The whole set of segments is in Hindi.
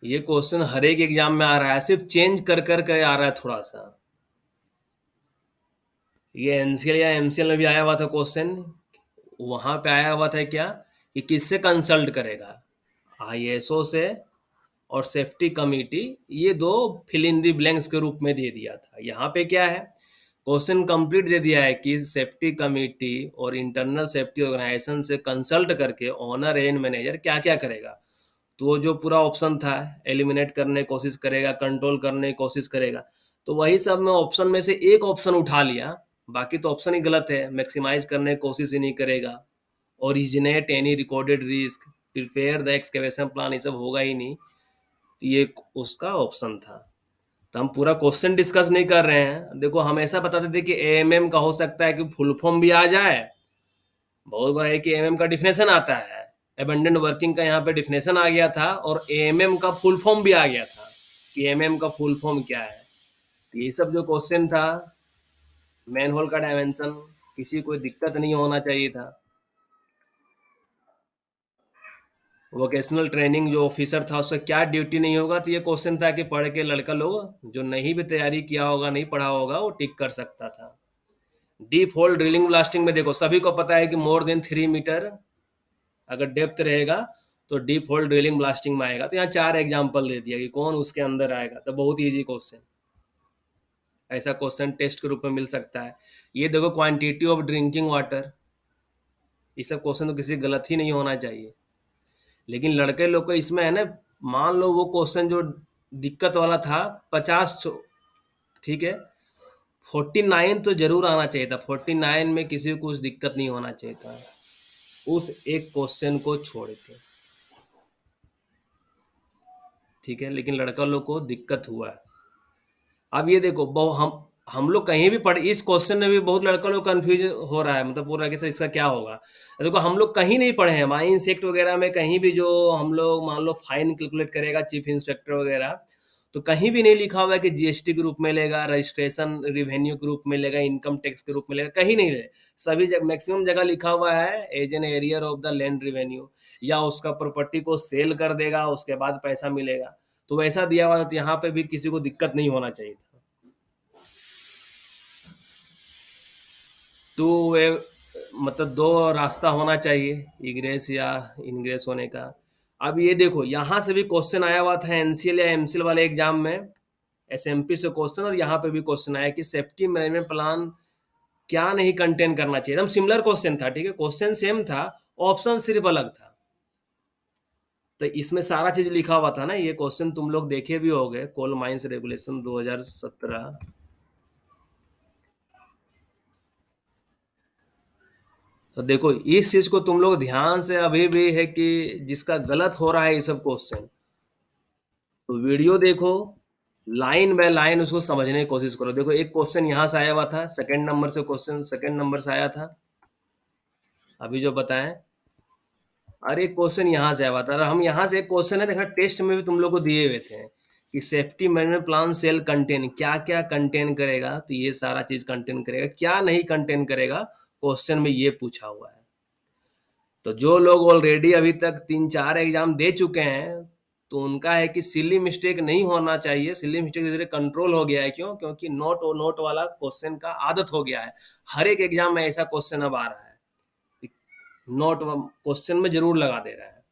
ये क्वेश्चन हर एक एग्जाम में आ रहा है, सिर्फ चेंज कर कर के आ रहा है थोड़ा सा। ये एनसीएल या एमसीएल में भी आया हुआ था क्वेश्चन। वहां पे आया हुआ था क्या कि किससे कंसल्ट करेगा, आईएसओ से और सेफ्टी कमिटी, ये दो फिल इन दी ब्लैंक्स के रूप में दे दिया था। यहाँ पे क्या है, क्वेश्चन कंप्लीट दे दिया है कि सेफ्टी कमिटी और इंटरनल सेफ्टी ऑर्गेनाइजेशन से कंसल्ट करके ऑनर एंड मैनेजर क्या क्या करेगा। तो वो जो पूरा ऑप्शन था, एलिमिनेट करने की कोशिश करेगा, कंट्रोल करने की कोशिश करेगा, तो वही सब मैं ऑप्शन में से एक ऑप्शन उठा लिया। बाकी तो ऑप्शन ही गलत है, मैक्सिमाइज करने की कोशिश ही नहीं करेगा, originate any recorded risk, prepare the excavation plan, ये सब होगा ही नहीं। तो ये उसका ऑप्शन था। तो हम पूरा क्वेश्चन डिस्कस नहीं कर रहे हैं। देखो हम ऐसा बताते थे कि एएमएम का हो सकता है कि फुल फॉर्म भी आ जाए। बहुत बार है कि एएमएम का डिफिनेशन आता है, एबंडेंट वर्किंग का यहाँ पे डिफिनेशन आ गया था, और एएमएम का फुल फॉर्म भी आ गया था कि एएमएम का फुल फॉर्म क्या है। तो ये सब जो क्वेश्चन था, मैन होल का डायमेंशन, किसी कोई दिक्कत नहीं होना चाहिए था। वोकेशनल ट्रेनिंग जो ऑफिसर था उसका क्या ड्यूटी नहीं होगा, तो ये क्वेश्चन था कि पढ़ के लड़का लोग जो नहीं भी तैयारी किया होगा, नहीं पढ़ा होगा, वो टिक कर सकता था। डीप होल ड्रिलिंग ब्लास्टिंग में देखो सभी को पता है कि मोर देन 3 मीटर अगर डेप्थ रहेगा तो डीप होल ड्रिलिंग ब्लास्टिंग में आएगा। तो यहाँ 4 एग्जाम्पल दे दिया कि कौन उसके अंदर आएगा। तो बहुत ईजी क्वेश्चन, ऐसा क्वेश्चन टेस्ट के रूप में मिल सकता है। ये देखो क्वांटिटी ऑफ ड्रिंकिंग वाटर, ये सब क्वेश्चन तो किसी गलत ही नहीं होना चाहिए। लेकिन लड़के लोग को इसमें है ना, मान लो वो क्वेश्चन जो दिक्कत वाला था 50, ठीक है, 49 तो जरूर आना चाहिए था। 49 में किसी को कुछ दिक्कत नहीं होना चाहिए था, उस एक क्वेश्चन को छोड़ के, ठीक है। लेकिन लड़का लोग को दिक्कत हुआ है। अब ये देखो हम लोग कहीं भी पढ़, इस क्वेश्चन में भी बहुत लड़का लोग कंफ्यूज हो रहा है, मतलब पूरा कि सर इसका क्या होगा। देखो हम लोग कहीं नहीं पढ़े हैं, माइंस एक्ट वगैरह में कहीं भी जो हम लोग मान लो फाइन कैलकुलेट करेगा चीफ इंस्पेक्टर वगैरह, तो कहीं भी नहीं लिखा हुआ है कि जीएसटी के रूप में लेगा, रजिस्ट्रेशन रिवेन्यू के रूप में लेगा, इनकम टैक्स के रूप में लेगा, कहीं नहीं ले। सभी जगह मैक्सिमम जगह लिखा हुआ है as an arrear of the land revenue, या उसका प्रॉपर्टी को सेल कर देगा उसके बाद पैसा मिलेगा। तो वैसा दिया हुआ था, तो यहाँ पे भी किसी को दिक्कत नहीं होना चाहिए था। तो वे मतलब दो रास्ता होना चाहिए, इग्रेस या इनग्रेस होने का। अब ये देखो यहाँ से भी क्वेश्चन आया हुआ था एनसीएल या एमसीएल वाले एग्जाम में, एसएमपी से क्वेश्चन, और यहाँ पे भी क्वेश्चन आया कि सेफ्टी मैनेजमेंट प्लान क्या नहीं कंटेन करना चाहिए। एकदम सिमिलर क्वेश्चन था, ठीक है, क्वेश्चन सेम था, ऑप्शन सिर्फ अलग था। तो इसमें सारा चीज लिखा हुआ था ना। ये क्वेश्चन तुम लोग देखे भी होगे, कोल माइंस रेगुलेशन 2017। तो देखो इस चीज को तुम लोग ध्यान से, अभी भी है कि जिसका गलत हो रहा है ये सब क्वेश्चन, तो वीडियो देखो, लाइन बाय लाइन उसको समझने की कोशिश करो। देखो एक क्वेश्चन यहाँ से आया हुआ था, सेकंड नंबर से क्वेश्चन, सेकंड नंबर से आया था अभी जो बताएं। और एक क्वेश्चन यहाँ से आया हुआ था, और हम यहाँ से एक क्वेश्चन है देखा, टेस्ट में भी तुम लोग को दिए हुए थे कि safety management plan shall contain क्या क्या कंटेन करेगा। तो ये सारा चीज कंटेन करेगा, क्या नहीं कंटेन करेगा, क्वेश्चन में ये पूछा हुआ है। तो जो लोग ऑलरेडी अभी तक 3-4 एग्जाम दे चुके हैं, तो उनका है कि सिली मिस्टेक नहीं होना चाहिए। सिली मिस्टेक धीरे धीरे कंट्रोल हो गया है, क्यों? क्योंकि नोट और नोट वाला क्वेश्चन का आदत हो गया है। हर एक एग्जाम में ऐसा क्वेश्चन अब आ रहा है, नोट क्वेश्चन में जरूर लगा दे रहा है।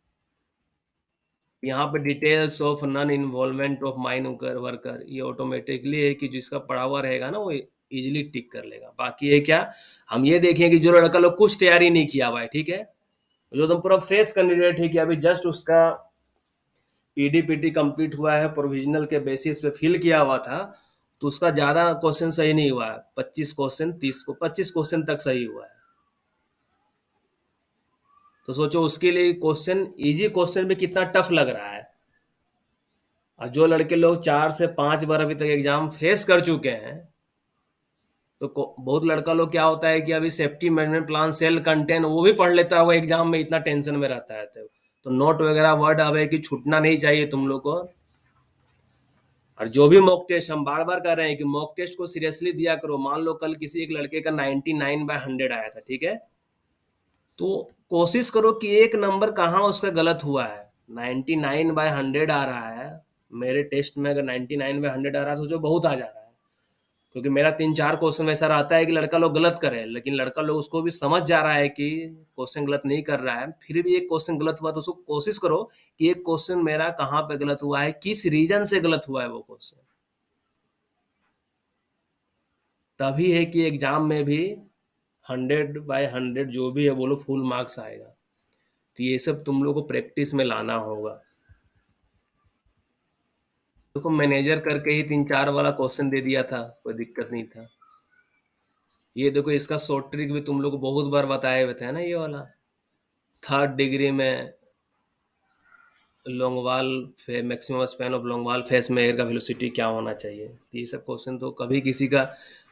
यहाँ पे details of non involvement of mine worker, ये ऑटोमेटिकली है कि जिसका पढ़ा हुआ रहेगा ना वो इजिली टिक कर लेगा। बाकी है क्या, हम ये देखें कि जो लड़का लोग कुछ तैयारी नहीं किया हुआ है, ठीक है, जो तुम पूरा फ्रेश कैंडिडेट है कि अभी जस्ट उसका पीडीपीटी कंप्लीट हुआ है, प्रोविजनल के बेसिस पे फिल किया हुआ था, तो उसका ज्यादा क्वेश्चन सही नहीं हुआ है। 25 क्वेश्चन, 25 क्वेश्चन तक सही हुआ है। तो सोचो उसके लिए क्वेश्चन, इजी क्वेश्चन भी कितना टफ लग रहा है। और जो लड़के लोग 4 से 5 बार अभी तक एग्जाम फेस कर चुके हैं, तो बहुत लड़का लोग क्या होता है कि अभी safety management plan shall contain वो भी पढ़ लेता होगा, एग्जाम में इतना टेंशन में रहता है। तो नोट वगैरह वर्ड अब है कि छूटना नहीं चाहिए तुम लोग को। और जो भी मॉक टेस्ट, हम बार बार कर रहे हैं कि मॉक टेस्ट को सीरियसली दिया करो। मान लो कल किसी एक लड़के का 99/100 आया था, ठीक है, तो कोशिश करो कि एक नंबर कहाँ उसका गलत हुआ है, 99/100 आ रहा है। मेरे टेस्ट में अगर 99/100 आ रहा है, सोचो बहुत आ जा रहा है। क्योंकि मेरा 3-4 क्वेश्चन वैसा रहता है कि लड़का लोग गलत करे, लेकिन लड़का लोग उसको भी समझ जा रहा है कि क्वेश्चन गलत नहीं कर रहा है, फिर भी एक क्वेश्चन गलत हुआ तो उसको कोशिश करो कि एक क्वेश्चन मेरा कहाँ पे गलत हुआ है, किस रीजन से गलत हुआ है वो क्वेश्चन। तभी है कि एग्जाम में भी 100/100 जो भी है बोलो फुल मार्क्स आएगा। तो ये सब तुम लोग को प्रैक्टिस में लाना होगा। देखो मैनेजर करके ही 3-4 वाला क्वेश्चन दे दिया था, कोई दिक्कत नहीं था। ये देखो इसका शॉर्ट ट्रिक भी तुम लोग को बहुत बार बताए हुए थे ना, ये वाला 3rd डिग्री में लॉन्गवाल मैक्सिमम स्पैन ऑफ लॉन्गवाल फेस में एयर का वेलोसिटी क्या होना चाहिए। तो ये सब क्वेश्चन तो कभी किसी का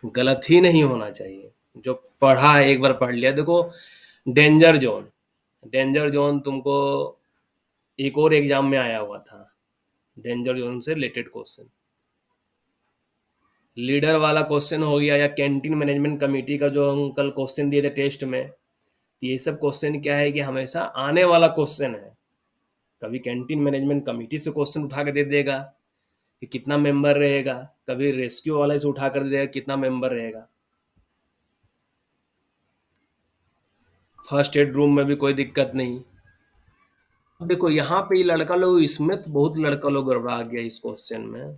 गलत ही नहीं होना चाहिए। जो पढ़ा है एक बार पढ़ लिया। देखो डेंजर जोन, डेंजर जोन तुमको एक और एग्जाम में आया हुआ था, डेंजर जोन से रिलेटेड क्वेश्चन। लीडर वाला क्वेश्चन हो गया, या कैंटीन मैनेजमेंट कमेटी का जो हम कल क्वेश्चन दिए थे टेस्ट में। तो ये सब क्वेश्चन क्या है कि हमेशा आने वाला क्वेश्चन है। कभी कैंटीन मैनेजमेंट कमेटी से क्वेश्चन उठा के दे देगा कि कितना मेंबर रहेगा, कभी रेस्क्यू वाले से उठा कर दे देगा कितना मेंबर रहेगा। फर्स्ट एड रूम में भी कोई दिक्कत नहीं। अब देखो यहाँ पे ये लड़का लोग, इसमें तो बहुत लड़का लोग गड़बड़ा गया इस क्वेश्चन में,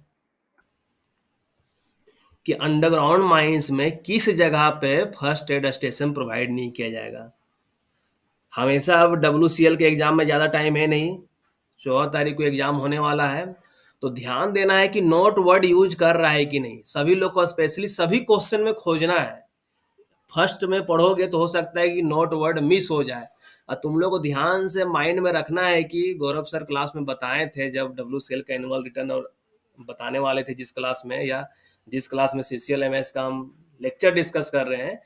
कि अंडरग्राउंड माइंस में किस जगह पे फर्स्ट एड स्टेशन प्रोवाइड नहीं किया जाएगा। हमेशा अब WCL के एग्जाम में ज़्यादा टाइम है नहीं, 14 तारीख को एग्जाम होने वाला है। तो ध्यान देना है कि नोट वर्ड यूज कर रहा है कि नहीं, सभी लोग को स्पेशली सभी क्वेश्चन में खोजना है। फर्स्ट में पढ़ोगे तो हो सकता है कि नोट वर्ड मिस हो जाए। और तुम लोग को ध्यान से माइंड में रखना है कि गौरव सर क्लास में बताए थे जब WCL का एनुअल रिटर्न और बताने वाले थे, जिस क्लास में या जिस क्लास में CCL-MS का हम लेक्चर डिस्कस कर रहे हैं,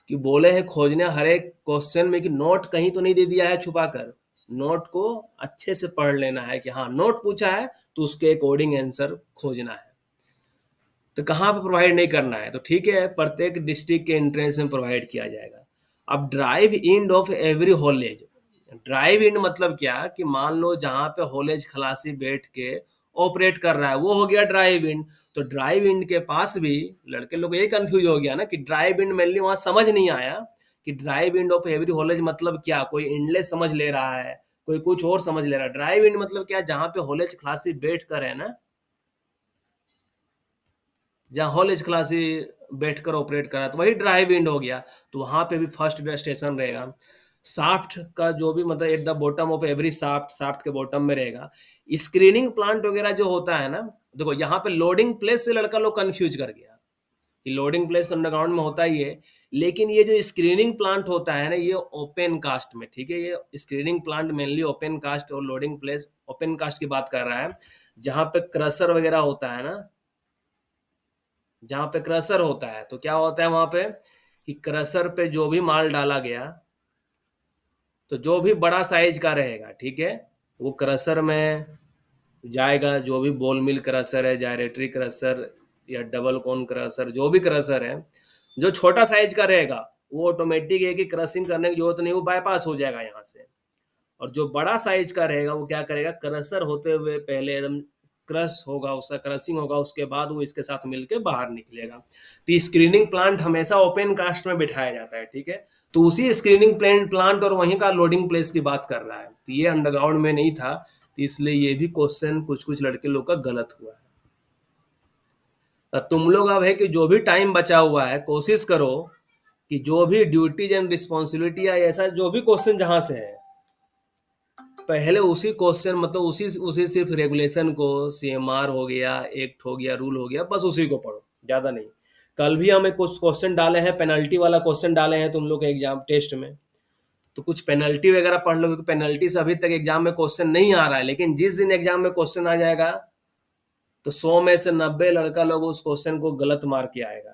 कि बोले हैं खोजने हर एक क्वेश्चन में कि नोट कहीं तो नहीं दे दिया है छुपा कर। नोट को अच्छे से पढ़ लेना है कि हाँ नोट पूछा है तो उसके अकॉर्डिंग आंसर खोजना है। तो कहाँ पे प्रोवाइड नहीं करना है, तो ठीक है प्रत्येक डिस्ट्रिक्ट के एंट्रेंस में प्रोवाइड किया जाएगा। अब drive in of every haulage, drive इन मतलब क्या कि मान लो जहाँ पे हॉलेज खलासी बैठ के ऑपरेट कर रहा है वो हो गया ड्राइव इन। तो ड्राइव इन के पास भी लड़के लोग ये कंफ्यूज हो गया ना कि ड्राइव इन मेनली वहां समझ नहीं आया कि drive in of every haulage मतलब क्या। कोई इनलेस समझ ले रहा है, कोई कुछ और समझ ले रहा है। ड्राइव इन मतलब क्या, जहाँ पे हॉलेज खलासी बैठ कर है ना, जहाँ हॉलेज क्लासी बैठकर ऑपरेट करा तो वही ड्राइव इन हो गया। तो वहां पे भी फर्स्ट स्टेशन रहेगा। शाफ्ट का जो भी मतलब at the bottom of every shaft, shaft के बॉटम में रहेगा। स्क्रीनिंग प्लांट वगैरह जो होता है ना, देखो यहाँ पे लोडिंग प्लेस से लड़का लोग कंफ्यूज कर गया कि लोडिंग प्लेस अंडरग्राउंड में होता ही है, लेकिन ये जो स्क्रीनिंग प्लांट होता है ना ये ओपन कास्ट में, ठीक है। ये screening plant mainly open cast, और लोडिंग प्लेस ओपन कास्ट की बात कर रहा है, जहाँ पे क्रशर वगैरह होता है ना, जहाँ पे क्रशर होता है। तो क्या होता है वहां पे कि क्रशर पे जो भी माल डाला गया, तो जो भी बड़ा साइज का रहेगा, ठीक है, वो क्रशर में जाएगा। जो भी बॉल मिल क्रशर है, जायरेटरी क्रशर या डबल कोन क्रशर, जो भी क्रशर है, जो छोटा साइज का रहेगा वो ऑटोमेटिक है कि क्रशिंग करने की जरूरत नहीं, वो बाईपास हो जाएगा यहाँ से। और जो बड़ा साइज का रहेगा वो क्या करेगा, क्रशर होते हुए पहले एकदम क्रश होगा, उसका क्रशिंग होगा, उसके बाद वो इसके साथ मिलके बाहर निकलेगा। तो स्क्रीनिंग प्लांट हमेशा ओपन कास्ट में बिठाया जाता है, ठीक है। तो उसी स्क्रीनिंग प्लांट और वहीं का लोडिंग प्लेस की बात कर रहा है। तो ये अंडरग्राउंड में नहीं था, तो इसलिए ये भी क्वेश्चन कुछ कुछ लड़के लोग का गलत हुआ है। तो तुम लोग अब है कि जो भी टाइम बचा हुआ है कोशिश करो कि जो भी ड्यूटीज एंड रिस्पॉन्सिबिलिटी या ऐसा जो भी क्वेश्चन जहां से है, पहले उसी क्वेश्चन मतलब उसी उसी सिर्फ रेगुलेशन को, CMR हो गया, एक्ट हो गया, रूल हो गया, बस उसी को पढ़ो, ज्यादा नहीं। कल भी हमें कुछ क्वेश्चन डाले हैं, पेनल्टी वाला क्वेश्चन डाले हैं तुम लोग के एग्जाम टेस्ट में। तो कुछ पेनल्टी वगैरह पढ़ लो, क्योंकि पेनल्टी से अभी तक एग्जाम में क्वेश्चन नहीं आ रहा है, लेकिन जिस दिन एग्जाम में क्वेश्चन आ जाएगा तो 100 में से 90 लड़का लोग उस क्वेश्चन को गलत मार के आएगा।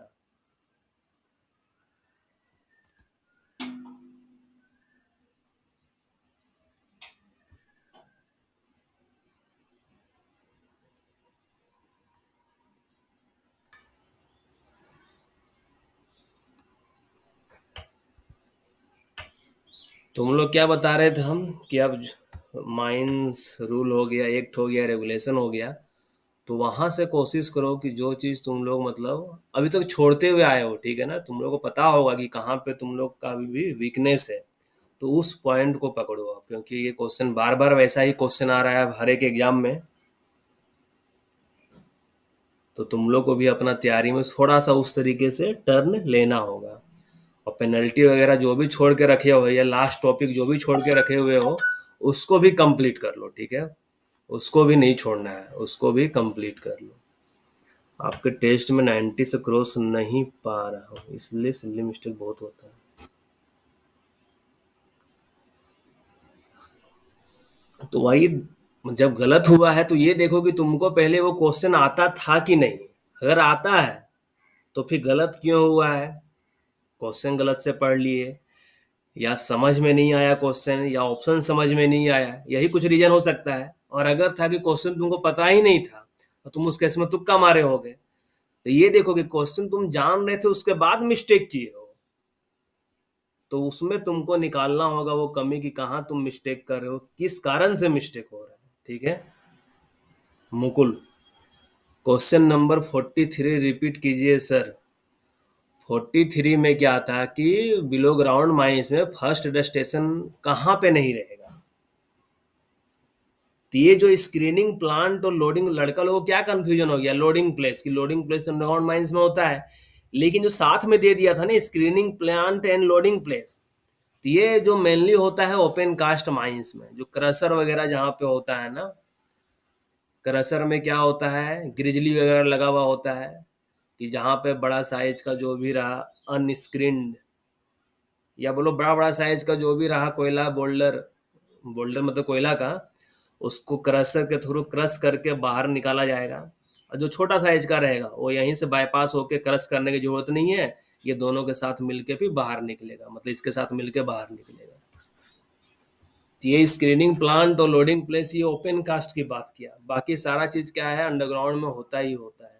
तुम लोग क्या बता रहे थे हम कि अब माइंस रूल हो गया, एक्ट हो गया, रेगुलेशन हो गया, तो वहां से कोशिश करो कि जो चीज तुम लोग मतलब अभी तक छोड़ते हुए आए हो, ठीक है ना, तुम लोग को पता होगा कि कहाँ पे तुम लोग का भी वीकनेस है, तो उस पॉइंट को पकड़ो आप, क्योंकि ये क्वेश्चन बार बार वैसा ही क्वेश्चन आ रहा है हर एक एग्जाम में। तो तुम लोग को भी अपना तैयारी में थोड़ा सा उस तरीके से टर्न लेना होगा, और पेनल्टी वगैरह जो भी छोड़ के रखे हो या लास्ट टॉपिक जो भी छोड़ के रखे हुए हो उसको भी कंप्लीट कर लो, ठीक है, उसको भी नहीं छोड़ना है, उसको भी कंप्लीट कर लो। आपके टेस्ट में 90 से क्रॉस नहीं पा रहा हूँ, इसलिए सिली मिस्टेक बहुत होता है। तो वही, जब गलत हुआ है तो ये देखो कि तुमको पहले वो क्वेश्चन आता था कि नहीं। अगर आता है तो फिर गलत क्यों हुआ है, क्वेश्चन गलत से पढ़ लिए, या समझ में नहीं आया क्वेश्चन, या ऑप्शन समझ में नहीं आया, यही कुछ रीजन हो सकता है। और अगर था कि क्वेश्चन तुमको पता ही नहीं था तो तुम उस केस में तुक्का मारे होगे। तो ये देखो कि क्वेश्चन तुम जान रहे थे उसके बाद मिस्टेक किए हो, तो उसमें तुमको निकालना होगा वो कमी कि कहाँ तुम मिस्टेक कर रहे हो, किस कारण से मिस्टेक हो रहा है, ठीक है। मुकुल, क्वेश्चन नंबर 43 रिपीट कीजिए सर। 43 में क्या था कि बिलो ग्राउंड माइंस में फर्स्ट स्टेशन कहाँ पे नहीं रहेगा। तो ये जो स्क्रीनिंग प्लांट और लोडिंग, लड़का लोगों को क्या कंफ्यूजन हो गया, लोडिंग प्लेस की, लोडिंग प्लेस तो अंडरग्राउंड माइंस में होता है, लेकिन जो साथ में दे दिया था ना screening plant and loading place, तो ये जो मेनली होता है ओपन कास्ट माइंस में, जो क्रशर वगैरह जहाँ पे होता है ना, क्रशर में क्या होता है, ग्रिजली वगैरह लगा हुआ होता है, कि जहाँ पे बड़ा साइज का जो भी रहा अनस्क्रीन्ड, या बोलो बड़ा बड़ा साइज का जो भी रहा कोयला, बोल्डर, बोल्डर मतलब कोयला का, उसको क्रशर के थ्रू क्रश करके बाहर निकाला जाएगा। और जो छोटा साइज का रहेगा वो यहीं से बाईपास होके क्रश करने की जरूरत नहीं है, ये दोनों के साथ मिलके फिर बाहर निकलेगा, मतलब इसके साथ मिलके बाहर निकलेगा। तो ये स्क्रीनिंग प्लांट और लोडिंग प्लेस ये ओपन कास्ट की बात किया, बाकी सारा चीज क्या है अंडरग्राउंड में होता ही होता है।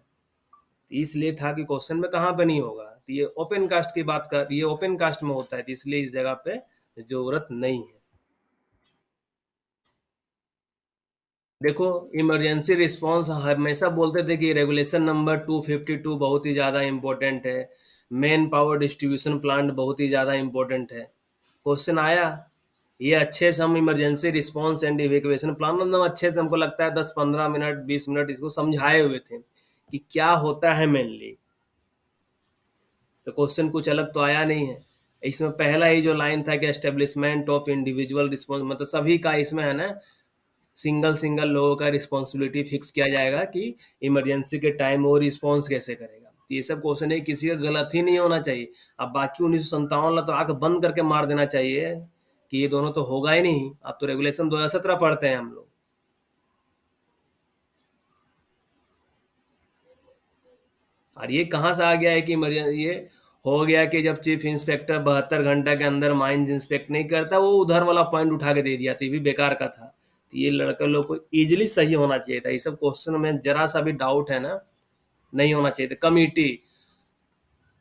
तो इसलिए था कि क्वेश्चन में कहाँ पे नहीं होगा, तो ये ओपन कास्ट की बात कर, ये ओपन कास्ट में होता है, तो इसलिए इस जगह पे जरूरत नहीं है। देखो, इमरजेंसी रिस्पांस हमेशा बोलते थे कि रेगुलेशन नंबर 252 बहुत ही ज़्यादा इंपॉर्टेंट है, मेन पावर डिस्ट्रीब्यूशन प्लांट बहुत ही ज़्यादा इंपॉर्टेंट है। क्वेश्चन आया, ये अच्छे से हम emergency response and evacuation plan मतलब अच्छे से हमको लगता है 10-15 मिनट 20 मिनट इसको समझाए हुए थे कि क्या होता है मेनली। तो क्वेश्चन कुछ अलग तो आया नहीं है। इसमें पहला ही जो लाइन था कि एस्टेब्लिशमेंट ऑफ इंडिविजुअल रिस्पॉन्स, मतलब सभी का इसमें है ना, सिंगल सिंगल लोगों का रिस्पॉन्सिबिलिटी फिक्स किया जाएगा कि इमरजेंसी के टाइम वो रिस्पॉन्स कैसे करेगा। तो ये सब क्वेश्चन है, किसी का गलत ही नहीं होना चाहिए। अब बाकी 1957 ला तो आंख बंद करके मार देना चाहिए कि ये दोनों तो होगा ही नहीं। अब तो रेगुलेशन 2017 पढ़ते हैं हम लोग। और ये कहाँ से आ गया है कि ये हो गया कि जब चीफ इंस्पेक्टर 72 घंटा के अंदर माइंस इंस्पेक्ट नहीं करता, वो उधर वाला पॉइंट उठा के दे दिया था, ये भी बेकार का था। तो ये लड़का लोग को इजिली सही होना चाहिए था, ये सब क्वेश्चन में जरा सा भी डाउट है ना, नहीं होना चाहिए था। कमिटी,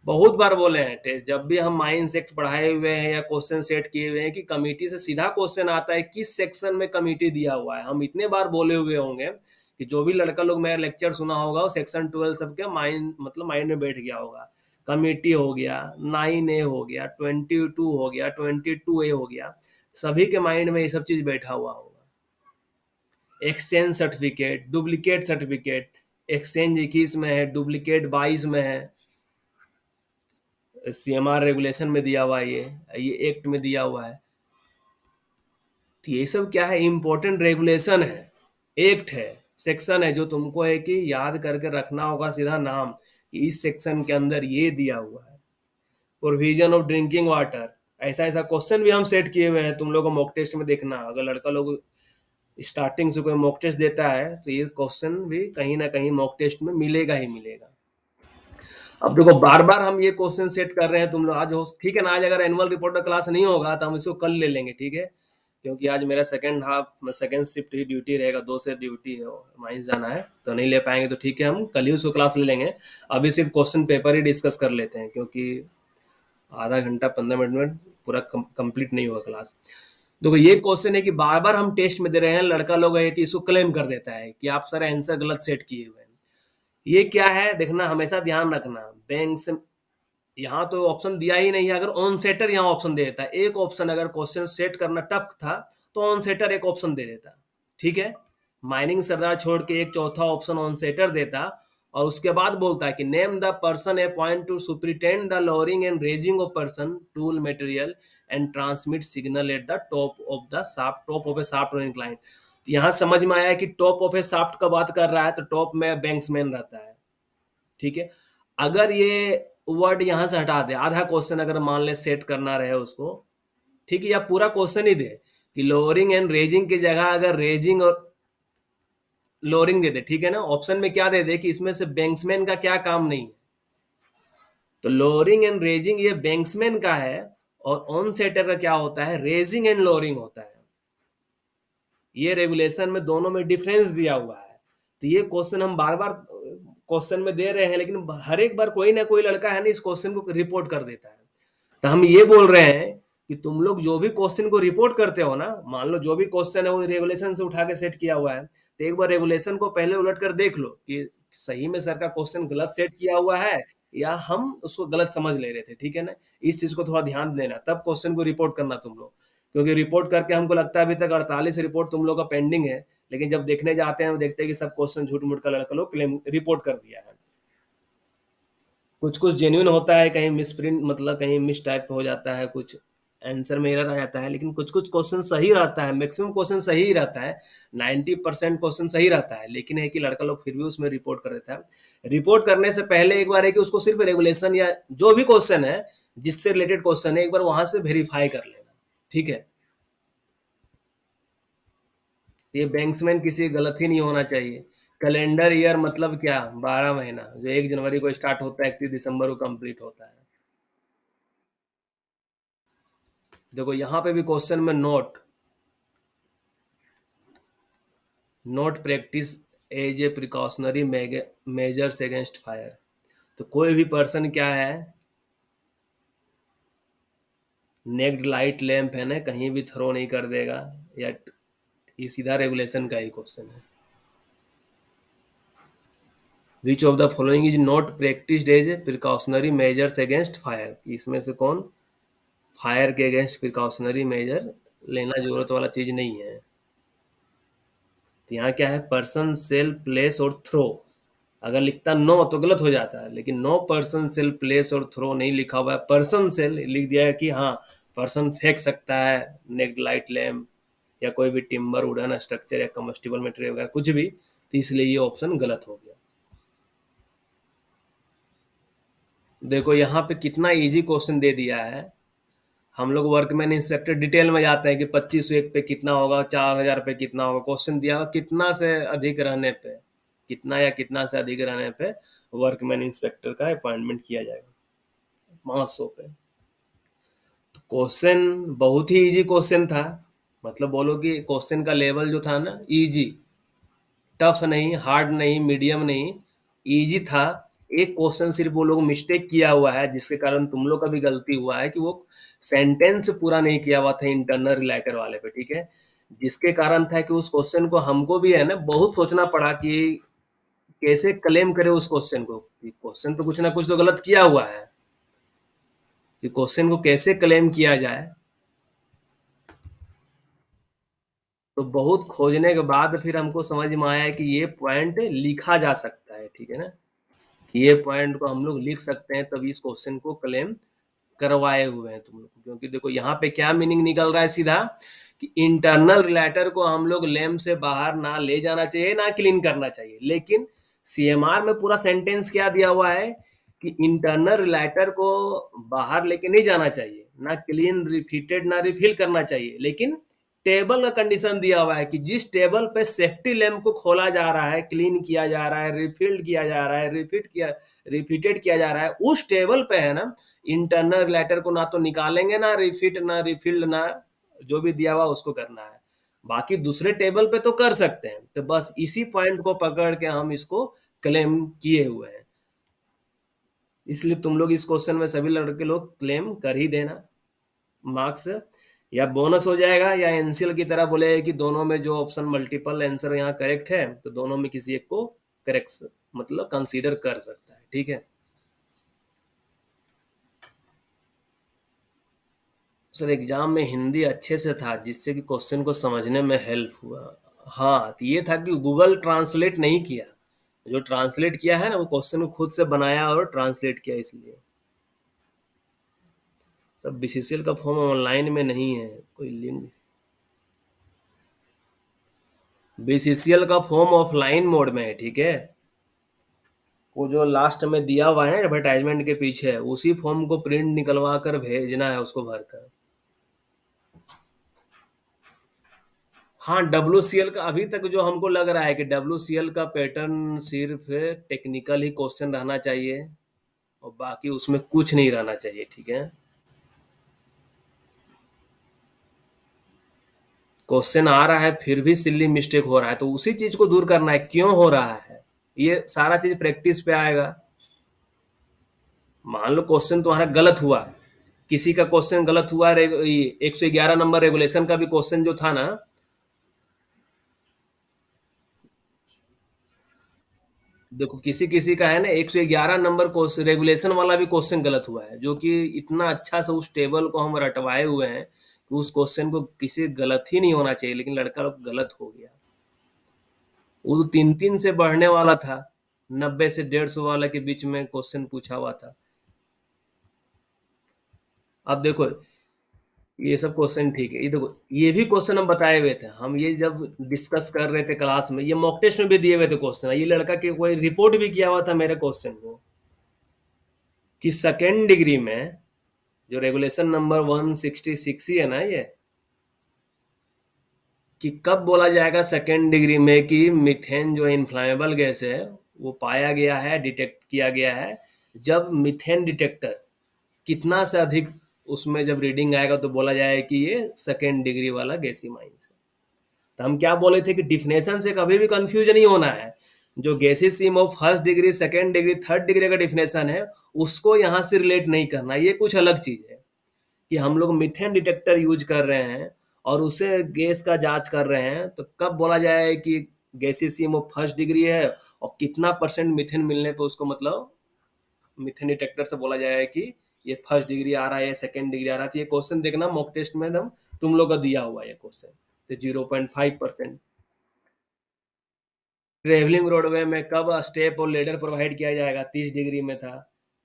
बहुत बार बोले हैं टेस्ट, जब भी हम माइंस एक्ट पढ़ाए हुए हैं या क्वेश्चन सेट किए हुए हैं कि कमिटी से सीधा क्वेश्चन आता है किस सेक्शन में कमिटी दिया हुआ है, हम इतने बार बोले हुए होंगे कि जो भी लड़का लोग मेरा लेक्चर सुना होगा वो सेक्शन 12 सबके माइंड मतलब माइंड में बैठ गया होगा। कमिटी हो गया, 9A हो गया, 22 हो गया, 22A हो गया, सभी के माइंड में ये सब चीज बैठा हुआ होगा। Exchange certificate, duplicate certificate, exchange 21 में है, डुप्लीकेट 22 में है, CMR रेगुलेशन में दिया हुआ है, ये एक्ट में दिया हुआ है। तो ये सब क्या है, इंपॉर्टेंट रेगुलेशन है, एक्ट है, सेक्शन है, जो तुमको है कि याद करके रखना होगा सीधा नाम कि इस सेक्शन के अंदर ये दिया हुआ है। प्रोविजन ऑफ ड्रिंकिंग वाटर, ऐसा ऐसा क्वेश्चन भी हम सेट किए हुए हैं, तुम लोग को मॉक टेस्ट में देखना, अगर लड़का लोग स्टार्टिंग से कोई मॉक टेस्ट देता है तो ये क्वेश्चन भी कहीं ना कहीं मॉक टेस्ट में मिलेगा ही मिलेगा। अब देखो बार बार हम ये क्वेश्चन सेट कर रहे हैं, तुम लोग आज हो ठीक है ना, आज अगर एनुअल रिपोर्ट का क्लास नहीं होगा तो हम इसको कल ले लेंगे, ठीक है, क्योंकि आज मेरा सेकंड हाफ सेकंड शिफ्ट ही ड्यूटी रहेगा, 2 से ड्यूटी है, माइंस जाना है तो नहीं ले पाएंगे, तो ठीक है हम कल ही उसको क्लास ले लेंगे। अभी सिर्फ क्वेश्चन पेपर ही डिस्कस कर लेते हैं, क्योंकि आधा घंटा 15 मिनट में पूरा कंप्लीट नहीं होगा क्लास। देखो ये क्वेश्चन है कि बार बार हम टेस्ट में दे रहे हैं, लड़का लोग है कि इसको क्लेम कर देता है कि आप सर आंसर गलत सेट किए हुए हैं। ये क्या है देखना, हमेशा ध्यान रखना। बैंक से यहाँ तो ऑप्शन दिया ही नहीं है, अगर ऑन सेटर यहाँ ऑप्शन दे देता है एक ऑप्शन, अगर क्वेश्चन सेट करना टफ था तो ऑन सेटर एक ऑप्शन दे देता, ठीक है। माइनिंग सरदार छोड़ के एक चौथा ऑप्शन ऑन सेटर देता, और उसके बाद बोलता है कि name the person appoint to superintend the lowering and raising of person tool material and transmit signal at the top of the shaft, top of a shaft और इंक्लाइन। तो यहाँ समझ में आया कि टॉप ऑफ ए शाफ्ट का बात कर रहा है, तो टॉप में बैंक्समैन रहता है, ठीक है। अगर ये वर्ड यहां से हटा दे, आधा क्वेश्चन अगर मान ले सेट करना रहे उसको, ठीक है, या पूरा क्वेश्चन ही दे कि लोअरिंग एंड रेजिंग की जगह अगर रेजिंग और लोअरिंग दे दे, ठीक है ना। ऑप्शन में क्या दे दे कि इसमें से बैंक्समैन का क्या काम नहीं है, तो लोअरिंग एंड रेजिंग ये बैंक्समैन का है, और ऑन सेटर का क्या होता है, रेजिंग एंड लोअरिंग होता है। ये रेगुलेशन में दोनों में डिफरेंस दिया हुआ है। तो ये क्वेश्चन हम बार बार क्वेश्चन में दे रहे हैं, लेकिन हर एक बार कोई ना कोई लड़का है ना इस क्वेश्चन को रिपोर्ट कर देता है। तो हम ये बोल रहे हैं कि तुम लोग जो भी क्वेश्चन को रिपोर्ट करते हो ना, मान लो जो भी क्वेश्चन है वो रेगुलेशन से उठा के सेट किया हुआ है, तो एक बार रेगुलेशन को पहले उलट कर देख लो कि सही में सर का क्वेश्चन गलत सेट किया हुआ है या हम उसको गलत समझ ले रहे थे, ठीक है ना। इस चीज को थोड़ा ध्यान देना, तब क्वेश्चन को रिपोर्ट करना तुम लोग। क्योंकि रिपोर्ट करके हमको लगता है अभी तक 48 रिपोर्ट तुम लोग का पेंडिंग है, लेकिन जब देखने जाते हैं देखते हैं कि सब क्वेश्चन झूठ मूठ का लड़का लोग क्लेम रिपोर्ट कर दिया है। कुछ कुछ जेन्युइन होता है, कहीं मिस प्रिंट मतलब कहीं मिस टाइप हो जाता है, कुछ आंसर में एरर आ जाता है, लेकिन कुछ कुछ क्वेश्चन सही रहता है, मैक्सिमम क्वेश्चन सही ही रहता है, 90% क्वेश्चन सही रहता है, लेकिन है कि लड़का लोग फिर भी उसमें रिपोर्ट कर देता है। रिपोर्ट करने से पहले एक बार है कि उसको सिर्फ रेगुलेशन या जो भी क्वेश्चन है जिससे रिलेटेड क्वेश्चन है एक बार वहां से वेरीफाई कर लेना, ठीक है। ये बैंक्समैन किसी गलत ही नहीं होना चाहिए। कैलेंडर ईयर मतलब क्या, 12 महीना, जो 1 जनवरी को स्टार्ट होता है 31 दिसंबर को कंप्लीट होता है। देखो यहाँ पे भी क्वेश्चन में note, note practice as a precautionary measures against fire. तो कोई भी पर्सन क्या है, नेक्ड लाइट लैंप है ना, कहीं भी थ्रो नहीं कर देगा, या ये सीधा रेगुलेशन का ही क्वेश्चन है। Which of the following is not practised as a precautionary measures against fire, इसमें से कौन फायर के अगेंस्ट प्रिकॉशनरी मेजर लेना जरूरत वाला चीज नहीं है। तो यहाँ क्या है, पर्सन सेल प्लेस और थ्रो, अगर लिखता नो तो गलत हो जाता है, लेकिन नो पर्सन सेल प्लेस और थ्रो नहीं लिखा हुआ है, पर्सन सेल लिख दिया है कि हाँ पर्सन फेंक सकता है नेक्ड लाइट लैम्प या कोई भी टिम्बर वुडन स्ट्रक्चर या कम्बस्टिबल मटेरियल वगैरह कुछ भी, तो इसलिए ये ऑप्शन गलत हो गया। देखो यहाँ पे कितना इजी क्वेश्चन दे दिया है। हम लोग वर्कमैन इंस्पेक्टर डिटेल में जाते हैं कि 25 पे कितना होगा, 4,000 पे कितना होगा, क्वेश्चन दिया होगा कितना से अधिक रहने पे, कितना या कितना से अधिक रहने पे वर्कमैन इंस्पेक्टर का अपॉइंटमेंट किया जाएगा, 500 पे। तो क्वेश्चन बहुत ही इजी क्वेश्चन था, मतलब बोलो कि क्वेश्चन का लेवल जो था ना इजी, टफ नहीं, हार्ड नहीं, मीडियम नहीं, इजी था। एक क्वेश्चन सिर्फ वो लोग मिस्टेक किया हुआ है जिसके कारण तुम लोग का भी गलती हुआ है कि वो सेंटेंस पूरा नहीं किया हुआ था इंटरनल रिलेटर वाले पे, ठीक है। जिसके कारण था कि उस क्वेश्चन को हमको भी है ना बहुत सोचना पड़ा कि कैसे क्लेम करे उस क्वेश्चन को, क्वेश्चन तो कुछ ना कुछ तो गलत किया हुआ है, कि क्वेश्चन को कैसे क्लेम किया जाए। तो बहुत खोजने के बाद फिर हमको समझ में आया कि ये पॉइंट लिखा जा सकता है, ठीक है ना, कि ये पॉइंट को हम लोग लिख सकते हैं, तभी इस क्वेश्चन को क्लेम करवाए हुए हैं तुम लोग। क्योंकि देखो यहाँ पे क्या मीनिंग निकल रहा है सीधा, कि इंटरनल रिलेटर को हम लोग लेम से बाहर ना ले जाना चाहिए ना क्लीन करना चाहिए, लेकिन सीएमआर में पूरा सेंटेंस क्या दिया हुआ है कि इंटरनल रिलेटर को बाहर लेके नहीं जाना चाहिए, ना क्लीन रिफिटेड ना रिफिल करना चाहिए, लेकिन टेबल का कंडीशन दिया हुआ है कि जिस टेबल पे सेफ्टी लैम्प को खोला जा रहा है, क्लीन किया जा रहा है, रिफिल्ड किया जा रहा है, रिफिटेड किया जा रहा है, उस टेबल पे है ना इंटरनल रिलेटर को ना तो निकालेंगे ना रिफिट ना रिफिल्ड ना जो भी दिया हुआ उसको करना है। बाकी दूसरे टेबल पे तो कर सकते हैं, तो बस इसी पॉइंट को पकड़ के हम इसको क्लेम किए हुए हैं। इसलिए तुम लोग इस क्वेश्चन में सभी लड़के लोग क्लेम कर ही देना मार्क्स। या बोनस हो जाएगा, या एनसीएल की तरह बोले कि दोनों में जो ऑप्शन मल्टीपल आंसर यहाँ करेक्ट है तो दोनों में किसी एक को करेक्ट मतलब कंसीडर कर सकता है, ठीक है। सर एग्जाम में हिंदी अच्छे से था जिससे कि क्वेश्चन को समझने में हेल्प हुआ। हाँ, तो ये था कि गूगल ट्रांसलेट नहीं किया, जो ट्रांसलेट किया है ना वो क्वेश्चन को खुद से बनाया और ट्रांसलेट किया, इसलिए। सब बीसीसीएल का फॉर्म ऑनलाइन में नहीं है, कोई लिंक। बीसीसीएल का फॉर्म ऑफलाइन मोड में है, ठीक है। वो जो लास्ट में दिया हुआ है ना एडवर्टाइजमेंट के पीछे, उसी फॉर्म को प्रिंट निकलवा कर भेजना है उसको भरकर। हाँ, डब्ल्यूसीएल का अभी तक जो हमको लग रहा है कि डब्ल्यूसीएल का पैटर्न सिर्फ टेक्निकल ही क्वेश्चन रहना चाहिए और बाकी उसमें कुछ नहीं रहना चाहिए, ठीक है। क्वेश्चन आ रहा है फिर भी सिली मिस्टेक हो रहा है, तो उसी चीज को दूर करना है, क्यों हो रहा है। ये सारा चीज प्रैक्टिस पे आएगा। मान लो क्वेश्चन तुम्हारा गलत हुआ, किसी का क्वेश्चन गलत हुआ, 111 नंबर रेगुलेशन का भी क्वेश्चन जो था ना, देखो किसी किसी का है ना 111 नंबर क्वेश्चन रेगुलेशन वाला भी क्वेश्चन गलत हुआ है, जो कि इतना अच्छा से उस टेबल को हम रटवाए हुए हैं कि उस क्वेश्चन को किसी गलत ही नहीं होना चाहिए, लेकिन लड़का लोग गलत हो गया। वो तो 3-3 से बढ़ने वाला था, 90 से 150 वाला के बीच में क्वेश्चन पूछा हुआ था। अब देखो ये सब क्वेश्चन ठीक है, ये देखो ये भी क्वेश्चन हम बताए हुए थे, हम ये जब डिस्कस कर रहे थे क्लास में, ये मॉक टेस्ट में भी दिए हुए थे क्वेश्चन, ये लड़का के कोई रिपोर्ट भी किया हुआ था मेरे क्वेश्चन को, कि सेकेंड डिग्री में जो रेगुलेशन नंबर 166 ही है ना ये, कि कब बोला जाएगा सेकेंड डिग्री में कि मीथेन जो इन्फ्लामेबल गैस है वो पाया गया है, डिटेक्ट किया गया है, जब मीथेन डिटेक्टर कितना से अधिक उसमें जब रीडिंग आएगा तो बोला जाए कि ये सेकेंड डिग्री वाला गैसी माइंस है। तो हम क्या बोले थे कि डिफिनेशन से कभी भी कंफ्यूज नहीं होना है, जो gases seam of first degree second degree third degree का डिफिनेशन है उसको यहाँ से रिलेट नहीं करना, ये कुछ अलग चीज है। कि हम लोग मीथेन डिटेक्टर यूज कर रहे हैं और उससे गैस का जांच कर रहे हैं, तो कब बोला जाए कि गैसीय वो फर्स्ट डिग्री है और कितना परसेंट मीथेन मिलने पे उसको मतलब मीथेन डिटेक्टर से बोला जाए कि ये फर्स्ट डिग्री आ रहा है या सेकेंड डिग्री आ रहा है। तो ये क्वेश्चन देखना मॉक टेस्ट में एकदम तुम लोग का दिया हुआ है ये क्वेश्चन। तो 0.5%। ट्रेवलिंग रोडवे में कब स्टेप और लेडर प्रोवाइड किया जाएगा, 30 डिग्री में था।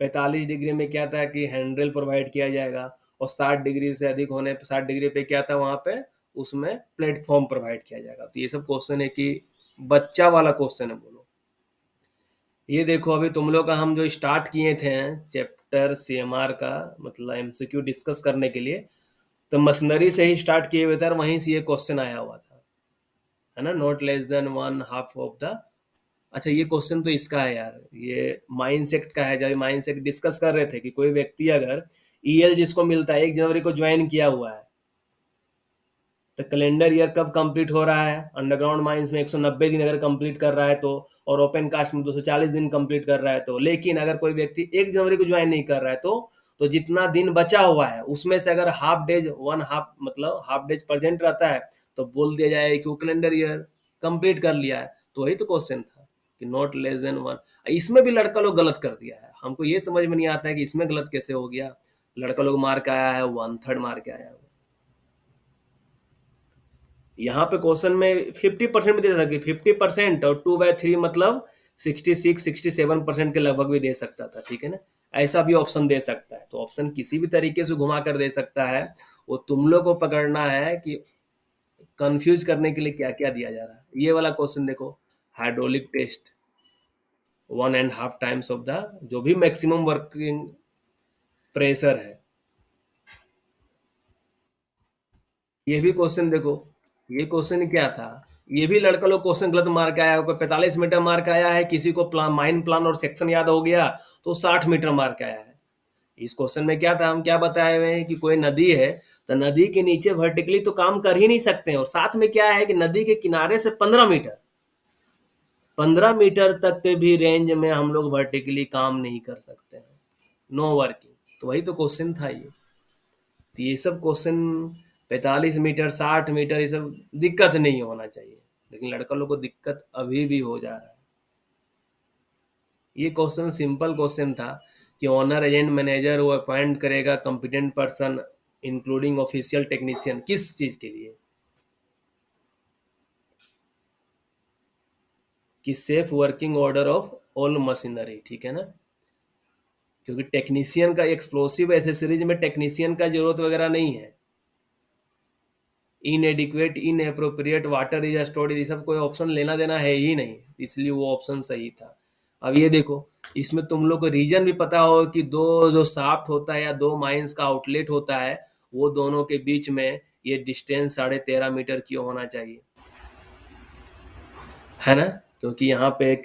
45 डिग्री में क्या था कि हैंडरेल प्रोवाइड किया जाएगा। और 60 डिग्री से अधिक होने पे 60 डिग्री पे क्या था वहां पे, उसमें प्लेटफॉर्म प्रोवाइड किया जाएगा। तो ये सब क्वेश्चन है कि बच्चा वाला क्वेश्चन है बोलो। ये देखो अभी तुम लोग का हम जो स्टार्ट किए थे चैप्टर सीएमआर का, मतलब एमसीक्यू डिस्कस करने के लिए, तो मशीनरी से ही स्टार्ट किए हुए थे और वहीं से ये क्वेश्चन आया हुआ था, है ना, not less than one half of the. अच्छा ये क्वेश्चन तो इसका है यार, ये माइंड सेट का है। जब माइंड सेट डिस्कस कर रहे थे कि कोई व्यक्ति अगर ईएल जिसको मिलता है 1 जनवरी को ज्वाइन किया हुआ है, तो कैलेंडर ईयर कब कंप्लीट हो रहा है, अंडरग्राउंड माइंस में 190 दिन अगर कंप्लीट कर रहा है तो, और ओपन कास्ट में 240 दिन कंप्लीट कर रहा है तो, लेकिन अगर कोई व्यक्ति 1 जनवरी को ज्वाइन नहीं कर रहा है तो जितना दिन बचा हुआ है उसमें से अगर हाफ डेज वन हाफ मतलब हाफ डेज प्रेजेंट रहता है तो बोल दिया जाए कि वो कैलेंडर ईयर कंप्लीट कर लिया है। तो वही तो क्वेश्चन था कि नॉट लेस देन वन। इसमें भी लड़का लोग गलत कर दिया है, हमको ये समझ में नहीं आता है कि इसमें गलत कैसे हो गया। लड़का लोग मार्क आया है 1/3 मार्क आया है। यहाँ पे क्वेश्चन में 50% भी दे सकता कि 50% और 2/3 मतलब 66-67% के लगभग भी दे सकता था, ठीक है ना। ऐसा भी ऑप्शन दे सकता है, तो ऑप्शन किसी भी तरीके से घुमा कर दे सकता है। वो तुम लोग को पकड़ना है कि कंफ्यूज करने के लिए क्या क्या दिया जा रहा है। ये वाला क्वेश्चन देखो, hydraulic test 1.5 times of the जो भी मैक्सिमम वर्किंग प्रेशर है। ये भी क्वेश्चन देखो, ये क्वेश्चन क्या था, ये भी लड़का लोग क्वेश्चन गलत मार्क आया, कोई 45 मीटर मार्क आया है, किसी को प्लान माइन प्लान और सेक्शन याद हो गया तो 60 मीटर मार्क आया है। इस क्वेश्चन में क्या था, हम क्या बताए हुए हैं कि कोई नदी है तो नदी के नीचे वर्टिकली तो काम कर ही नहीं सकते हैं, और साथ में क्या है कि नदी के किनारे से 15 मीटर 15 मीटर तक के भी रेंज में हम लोग वर्टिकली काम नहीं कर सकते हैं, नो वर्किंग। तो वही तो क्वेश्चन था ये। तो ये सब क्वेश्चन 45 मीटर, 60 मीटर, ये सब दिक्कत नहीं होना चाहिए, लेकिन लड़का लोग को दिक्कत अभी भी हो जा रहा है। ये क्वेश्चन सिंपल क्वेश्चन था कि ओनर एजेंट मैनेजर वो अपॉइंट करेगा competent person including official technician, किस चीज के लिए? कि safe working order of all machinery, ठीक है ना? क्योंकि टेक्नीशियन का एक्सप्लोसिव एसेसरीज में टेक्नीशियन का जरूरत वगैरह नहीं है। इनएडिक्वेट, इनएप्रोप्रिएट वाटर इज स्टोर्ड, ये सब कोई ऑप्शन लेना देना है ही नहीं, इसलिए वो ऑप्शन सही था। अब ये देखो, इसमें तुम लोग को रीजन भी पता हो कि दो जो शाफ्ट होता है या दो माइंस का आउटलेट होता है, वो दोनों के बीच में ये डिस्टेंस 13.5 मीटर क्यों होना चाहिए, है ना? क्योंकि यहाँ पे एक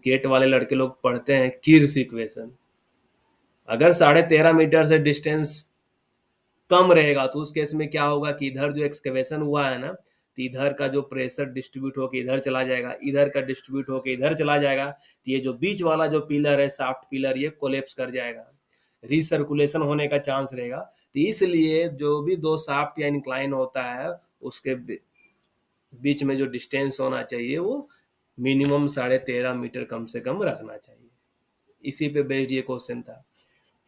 गेट वाले लड़के लोग पढ़ते हैं किर्स इक्वेशन। अगर 13.5 मीटर से डिस्टेंस कम रहेगा तो उस केस में क्या होगा कि इधर जो एक्सकवेशन हुआ है ना, तो इधर का जो प्रेशर डिस्ट्रीब्यूट होकर इधर चला जाएगा, इधर का डिस्ट्रीब्यूट होकर इधर चला जाएगा, तो ये जो बीच वाला जो पिलर है, साफ्ट पिलर, ये कोलेप्स कर जाएगा, रिसर्कुलेशन होने का चांस रहेगा। तो इसलिए जो भी दो साफ्ट या इंक्लाइन होता है, उसके बीच में जो डिस्टेंस होना चाहिए वो मिनिमम 13.5 मीटर कम से कम रखना चाहिए। इसी पे बेस्ड ये क्वेश्चन था।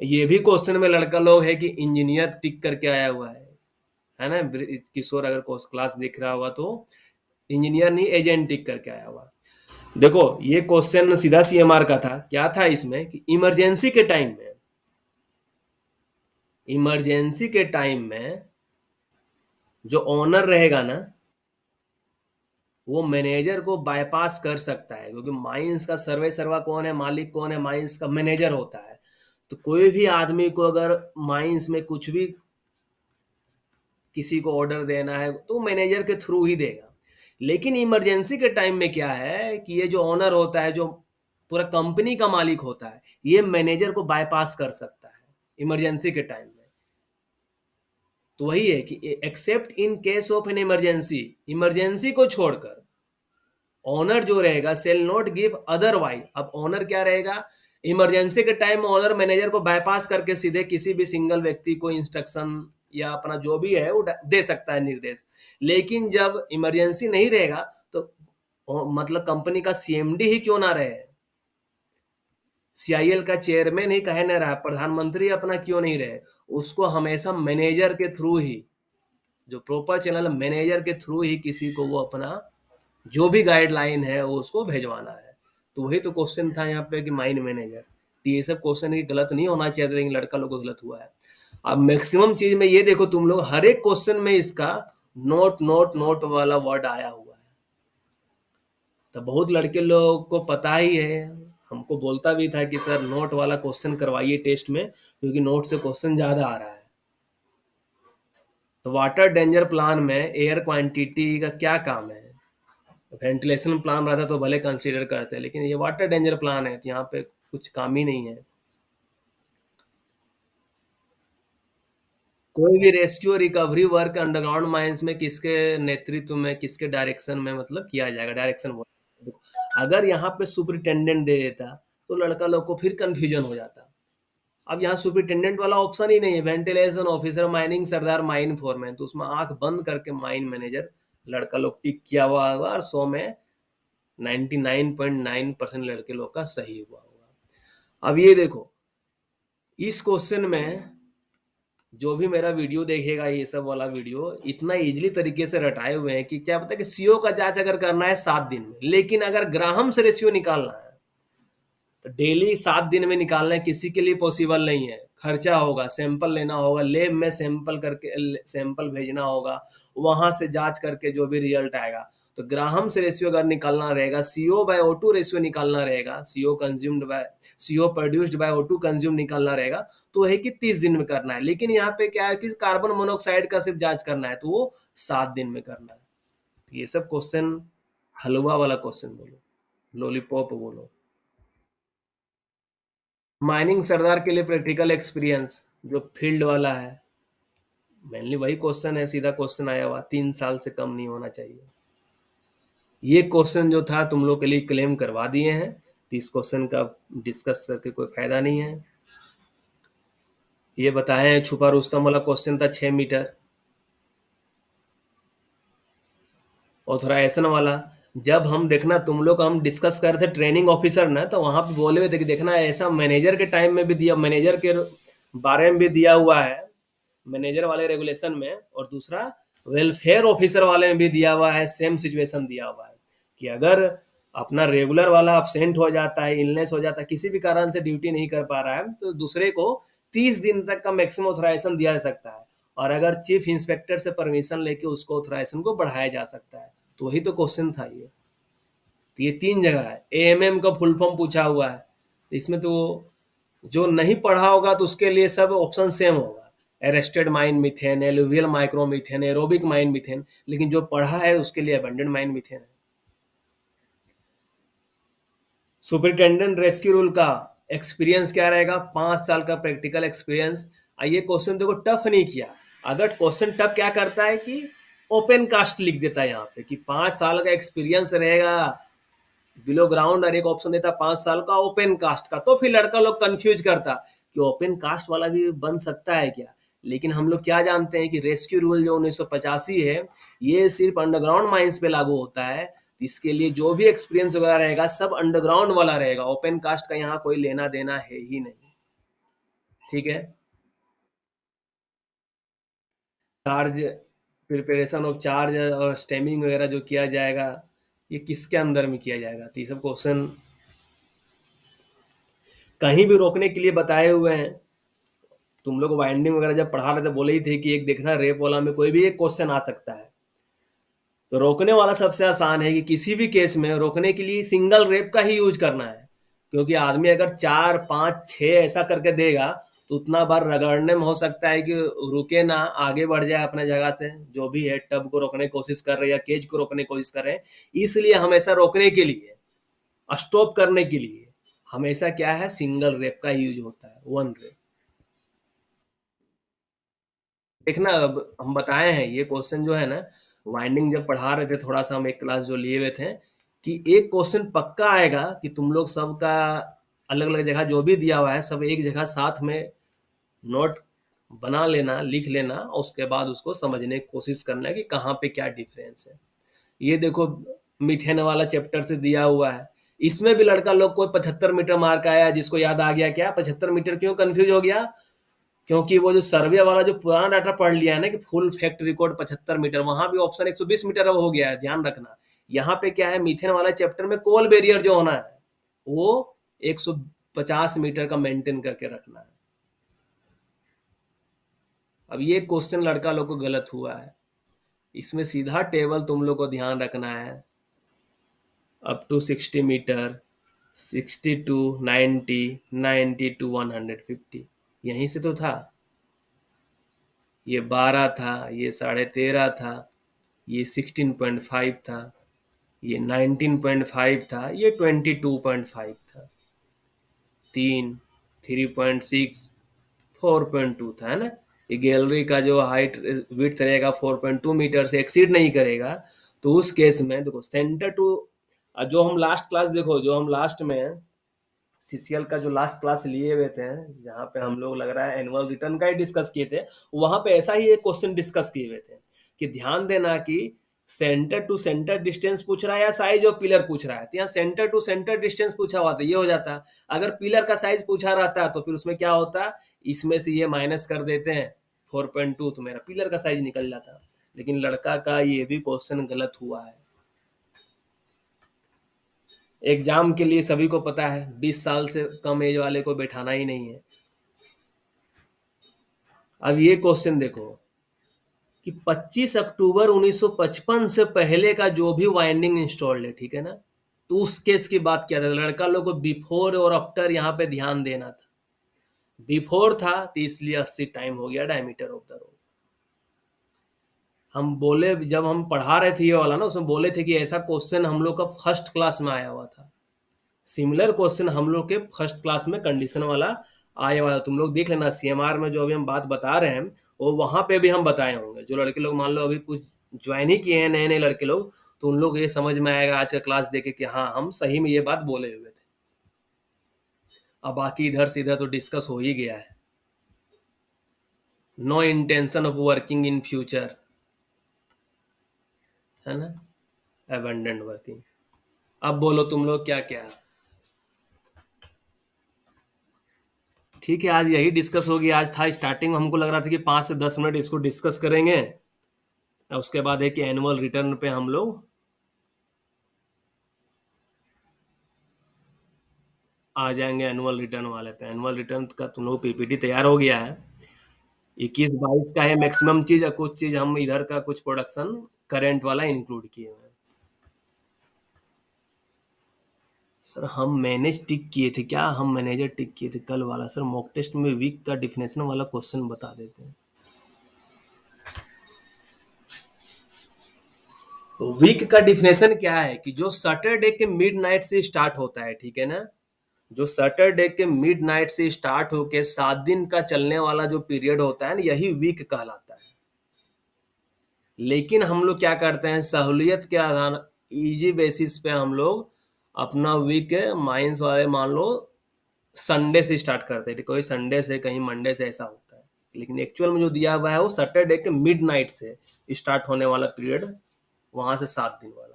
ये भी क्वेश्चन में लड़का लोग है कि इंजीनियर टिक करके आया हुआ है ना? किशोर अगर क्लास देख रहा होगा तो इंजीनियर नहीं, एजेंट टिक करके आया हुआ। देखो ये क्वेश्चन सीधा सीएमआर का था। क्या था इसमें कि इमरजेंसी के टाइम में, इमरजेंसी के टाइम में जो ओनर रहेगा ना, वो मैनेजर को बाईपास कर सकता है, क्योंकि माइंस का सर्वे सर्वा कौन है, मालिक कौन है? माइंस का मैनेजर होता है। तो कोई भी आदमी को अगर माइंस में कुछ भी किसी को ऑर्डर देना है तो मैनेजर के थ्रू ही देगा। लेकिन इमरजेंसी के टाइम में क्या है कि ये जो ओनर होता है, जो पूरा कंपनी का मालिक होता है, ये मैनेजर को बाईपास कर सकता है इमरजेंसी के टाइम में। तो वही है कि accept in case of an emergency, emergency को छोड़कर ओनर जो रहेगा सेल नॉट गिव अदरवाइज। अब ओनर क्या रहेगा, इमरजेंसी के टाइम में ओनर मैनेजर को बाईपास करके सीधे किसी भी सिंगल व्यक्ति को इंस्ट्रक्शन या अपना जो भी है वो दे सकता है निर्देश। लेकिन जब इमरजेंसी नहीं रहेगा तो मतलब कंपनी का सीएमडी ही क्यों ना रहे, सीआईएल का चेयरमैन ही कहे ना रहा, प्रधानमंत्री अपना क्यों नहीं रहे, उसको हमेशा मैनेजर के थ्रू ही, जो प्रॉपर चैनल मैनेजर के थ्रू ही किसी को वो अपना जो भी गाइडलाइन है वो उसको भेजवाना है। तो वही तो क्वेश्चन था यहाँ पे कि माइन मैनेजर। तो ये सब क्वेश्चन ही गलत नहीं होना चाहिए था, लेकिन लड़का लोग को गलत हुआ है। अब मैक्सिमम चीज में ये देखो तुम लोग, हर एक क्वेश्चन में इसका नोट नोट नोट वाला वर्ड आया हुआ है। तो बहुत लड़के लोग को पता ही है, हमको बोलता भी था कि सर नोट वाला क्वेश्चन करवाइए टेस्ट में, क्योंकि नोट से क्वेश्चन ज्यादा आ रहा है। तो वाटर डेंजर प्लान में एयर क्वांटिटी का क्या काम है? वेंटिलेशन प्लान रहता तो भले कंसीडर करते हैं, लेकिन ये वाटर डेंजर प्लान है तो यहाँ पे कुछ काम ही नहीं है। कोई भी rescue recovery work underground mines में किसके नेतृत्व में, किसके डायरेक्शन में मतलब किया जाएगा, डायरेक्शन बोल। अगर यहाँ पे सुपरिटेंडेंट दे देता तो लड़का लोग को फिर कंफ्यूजन हो जाता। अब यहाँ सुपरिटेंडेंट वाला ऑप्शन ही नहीं है, वेंटिलेशन ऑफिसर, माइनिंग सरदार, माइन फोरमैन, तो उसमें आंख बंद करके माइन मैनेजर लड़का लोग टिक किया हुआ होगा, और 100 में 99.9% लड़के लोग का सही हुआ होगा। अब ये देखो, इस क्वेश्चन में जो भी मेरा वीडियो देखेगा, ये सब वाला वीडियो इतना इजीली तरीके से रटाए हुए हैं कि क्या पता कि सीओ का जांच अगर करना है 7 दिन में, लेकिन अगर ग्राहम से रेशियो निकालना है तो डेली 7 दिन में निकालना है, किसी के लिए पॉसिबल नहीं है। खर्चा होगा, सैंपल लेना होगा, लैब में सैंपल करके सैंपल भेजना होगा, वहां से जांच करके जो भी रिजल्ट आएगा। तो ग्राहम से रेशियो अगर निकालना रहेगा, सीओ बाय O2 रेशियो निकालना रहेगा, CO produced by O2 consume निकालना रहेगा, तो है कि 30 दिन में करना है। लेकिन यहाँ पे क्या है कि कार्बन मोनोऑक्साइड का सिर्फ जांच करना है, तो वो 7 दिन में करना है। ये सब क्वेश्चन हलवा वाला क्वेश्चन बोलो, लॉलीपॉप बोलो। माइनिंग सरदार के लिए प्रैक्टिकल एक्सपीरियंस जो फील्ड वाला है, मेनली वही क्वेश्चन है, सीधा क्वेश्चन आया हुआ, 3 साल से कम नहीं होना चाहिए। ये क्वेश्चन जो था तुम लोग के लिए क्लेम करवा दिए हैं, तो इस क्वेश्चन का डिस्कस करके कोई फायदा नहीं है। ये बताए हैं छुपा रुस्तम वाला क्वेश्चन था 6 मीटर, ऑथराइजेशन वाला, जब हम देखना तुम लोग हम डिस्कस कर रहे थे ट्रेनिंग ऑफिसर ना, तो वहां पे बोले हुए थे कि देखना ऐसा मैनेजर के टाइम में भी दिया, मैनेजर के बारे में भी दिया हुआ है मैनेजर वाले रेगुलेशन में, और दूसरा वेलफेयर ऑफिसर वाले में भी दिया हुआ है, सेम सिचुएशन दिया हुआ है कि अगर अपना रेगुलर वाला absent हो जाता है, इलनेस हो जाता है, किसी भी कारण से ड्यूटी नहीं कर पा रहा है, तो दूसरे को 30 दिन तक का मैक्सिमम ऑथराइजेशन दिया जा सकता है, और अगर चीफ इंस्पेक्टर से परमिशन लेके उसको ऑथराइजेशन को बढ़ाया जा सकता है। तो वही तो क्वेश्चन था ये। तो ये 3 जगह है, एएमएम का फुल फॉर्म पूछा हुआ है, तो इसमें तो जो नहीं पढ़ा होगा तो उसके लिए सब ऑप्शन सेम होगा, arrested mine methane, alluvial micro methane, aerobic mine methane, लेकिन जो पढ़ा है उसके लिए अबंडेंट माइन मीथेन है। सुपरिटेंडेंट रेस्क्यू रूल का एक्सपीरियंस क्या रहेगा? 5 साल का प्रैक्टिकल एक्सपीरियंस। ये क्वेश्चन देखो टफ नहीं किया। अगर क्वेश्चन टफ क्या करता है कि ओपन कास्ट लिख देता है यहाँ पे कि 5 साल का एक्सपीरियंस रहेगा बिलो ग्राउंड, और एक ऑप्शन देता 5 साल का ओपन कास्ट का, तो फिर लड़का लोग कंफ्यूज करता कि ओपन कास्ट वाला भी बन सकता है क्या। लेकिन हम लोग क्या जानते हैं कि रेस्क्यू रूल जो 1985 है, ये सिर्फ अंडरग्राउंड माइंस पे लागू होता है। इसके लिए जो भी एक्सपीरियंस वगैरह रहेगा सब अंडरग्राउंड वाला रहेगा, ओपन कास्ट का यहाँ कोई लेना देना है ही नहीं। ठीक है। चार्ज, प्रिपरेशन ऑफ चार्ज और स्टेमिंग वगैरह जो किया जाएगा, ये किसके अंदर में किया जाएगा? तो ये सब क्वेश्चन कहीं भी रोकने के लिए बताए हुए हैं। तुम लोग वाइंडिंग वगैरह जब पढ़ा रहे थे बोले ही थे कि एक देखना रेप वाला में कोई भी एक क्वेश्चन आ सकता है। तो रोकने वाला सबसे आसान है कि किसी भी केस में रोकने के लिए सिंगल रेप का ही यूज करना है, क्योंकि आदमी अगर 4 5 6 ऐसा करके देगा तो उतना बार रगड़ने में हो सकता है कि रुके ना, आगे बढ़ जाए अपने जगह से, जो भी है टब को रोकने की कोशिश कर रहे हैं या केज को रोकने की कोशिश कर रहे हैं। इसलिए हमेशा रोकने के लिए, स्टॉप करने के लिए हमेशा क्या है, सिंगल रेप का ही यूज होता है, वन रेप। देखना अब हम बताए हैं ये क्वेश्चन जो है ना, वाइंडिंग जब पढ़ा रहे थे थोड़ा सा हम एक क्लास जो लिए हुए थे, कि एक क्वेश्चन पक्का आएगा कि तुम लोग सबका अलग अलग जगह जो भी दिया हुआ है सब एक जगह साथ में नोट बना लेना, लिख लेना, और उसके बाद उसको समझने की कोशिश करना कि कहाँ पे क्या डिफरेंस है। ये देखो मीथेन वाला चैप्टर से दिया हुआ है, इसमें भी लड़का लोग को 75 मीटर मार्क आया, जिसको याद आ गया क्या 75 मीटर, क्यों कंफ्यूज हो गया? क्योंकि वो जो सर्वे वाला जो पुराना डाटा पढ़ लिया है ना कि फुल फैक्ट रिकॉर्ड 75 मीटर, वहां भी ऑप्शन 120 मीटर अब हो गया है, ध्यान रखना। यहाँ पे क्या है, मीथेन वाला चैप्टर में कोल बैरियर जो होना है वो 150 मीटर का मेंटेन करके रखना है। अब ये क्वेश्चन लड़का लोग को गलत हुआ है, इसमें सीधा टेबल तुम लोग को ध्यान रखना है, up to 60 metre, 60 to 90, 90 to 150, यहीं से तो था। ये 12 था, ये 13.5 था, ये 16.5 था, ये 19.5 था, ये 22.5 था, 3, 3.6, 4.2 था, है ना। ये गैलरी का जो हाइट विड्थ रहेगा 4.2 मीटर से एक्सीड नहीं करेगा। तो उस केस में देखो सेंटर टू, जो हम लास्ट क्लास देखो, जो हम लास्ट में सीसीएल का जो लास्ट क्लास लिए हुए थे, जहाँ पे हम लोग लग रहा है एनुअल रिटर्न का ही डिस्कस किए थे, वहां पे ऐसा ही एक क्वेश्चन डिस्कस किए हुए थे कि ध्यान देना कि सेंटर टू सेंटर डिस्टेंस पूछ रहा है या साइज ऑफ पिलर पूछ रहा है। तो यहाँ सेंटर टू सेंटर डिस्टेंस पूछा हुआ तो ये हो जाता, अगर पिलर का साइज पूछा रहता तो फिर उसमें क्या होता, इसमें से ये माइनस कर देते हैं 4.2, तो मेरा पिलर का साइज निकल जाता। लेकिन लड़का का ये भी क्वेश्चन गलत हुआ है। एग्जाम के लिए सभी को पता है 20 साल से कम एज वाले को बैठाना ही नहीं है। अब ये क्वेश्चन देखो कि 25 अक्टूबर 1955 से पहले का जो भी वाइंडिंग इंस्टॉल्ड है, ठीक है ना, तो उस केस की बात किया था, लड़का लोग को बिफोर और आफ्टर यहाँ पे ध्यान देना था। बिफोर था तो इसलिए 80 टाइम हो गया डायमीटर ऑफ द रोड। हम बोले जब हम पढ़ा रहे थे ये वाला ना, उसमें बोले थे कि ऐसा क्वेश्चन हम लोग का फर्स्ट क्लास में आया हुआ था, सिमिलर क्वेश्चन हम लोग के फर्स्ट क्लास में कंडीशन वाला आया वाला। तुम लोग देख लेना सीएमआर में जो अभी हम बात बता रहे हैं वो वहां पे भी हम बताए होंगे। जो लड़के लोग मान लो अभी कुछ ज्वाइन ही किए हैं नए नए लड़के लोग, तो उन लोग ये समझ में आएगा आज का क्लास देखे कि हाँ हम सही में ये बात बोले हुए थे। अब बाकी इधर से इधर तो डिस्कस हो ही गया है। No intention of working in future, है ना। Abandoned working. अब बोलो तुम लोग क्या क्या। ठीक है, आज यही डिस्कस होगी। आज था स्टार्टिंग में हमको लग रहा था कि 5 से 10 मिनट इसको डिस्कस करेंगे, और उसके बाद है कि एनुअल रिटर्न पे हम लोग आ जाएंगे। एनुअल रिटर्न वाले पे, एनुअल रिटर्न का तुम लोग पीपीटी तैयार हो गया है। 21-22 का है मैक्सिमम चीज, और कुछ चीज हम इधर का कुछ प्रोडक्शन करेंट वाला इंक्लूड किए हुए हैं। सर हम मैनेज टिक किए थे क्या? हम मैनेजर टिक किए थे कल वाला। सर मॉक टेस्ट में वीक का डिफिनेशन वाला क्वेश्चन बता देते हैं। वीक का डिफिनेशन क्या है कि जो सैटरडे के मिडनाइट से स्टार्ट होता है, ठीक है ना, जो सैटरडे के मिडनाइट से स्टार्ट होके 7 दिन का चलने वाला जो पीरियड होता है ना, यही वीक कहलाता है। लेकिन हम लोग क्या करते हैं, सहूलियत के आधार, इजी बेसिस पे हम लोग अपना वीक माइंस वाले मान लो संडे से स्टार्ट करते हैं, कोई संडे से, कहीं मंडे से, ऐसा होता है। लेकिन एक्चुअल में जो दिया हुआ है वो सैटरडे के मिडनाइट से स्टार्ट होने वाला पीरियड, वहां से 7 दिन वाला।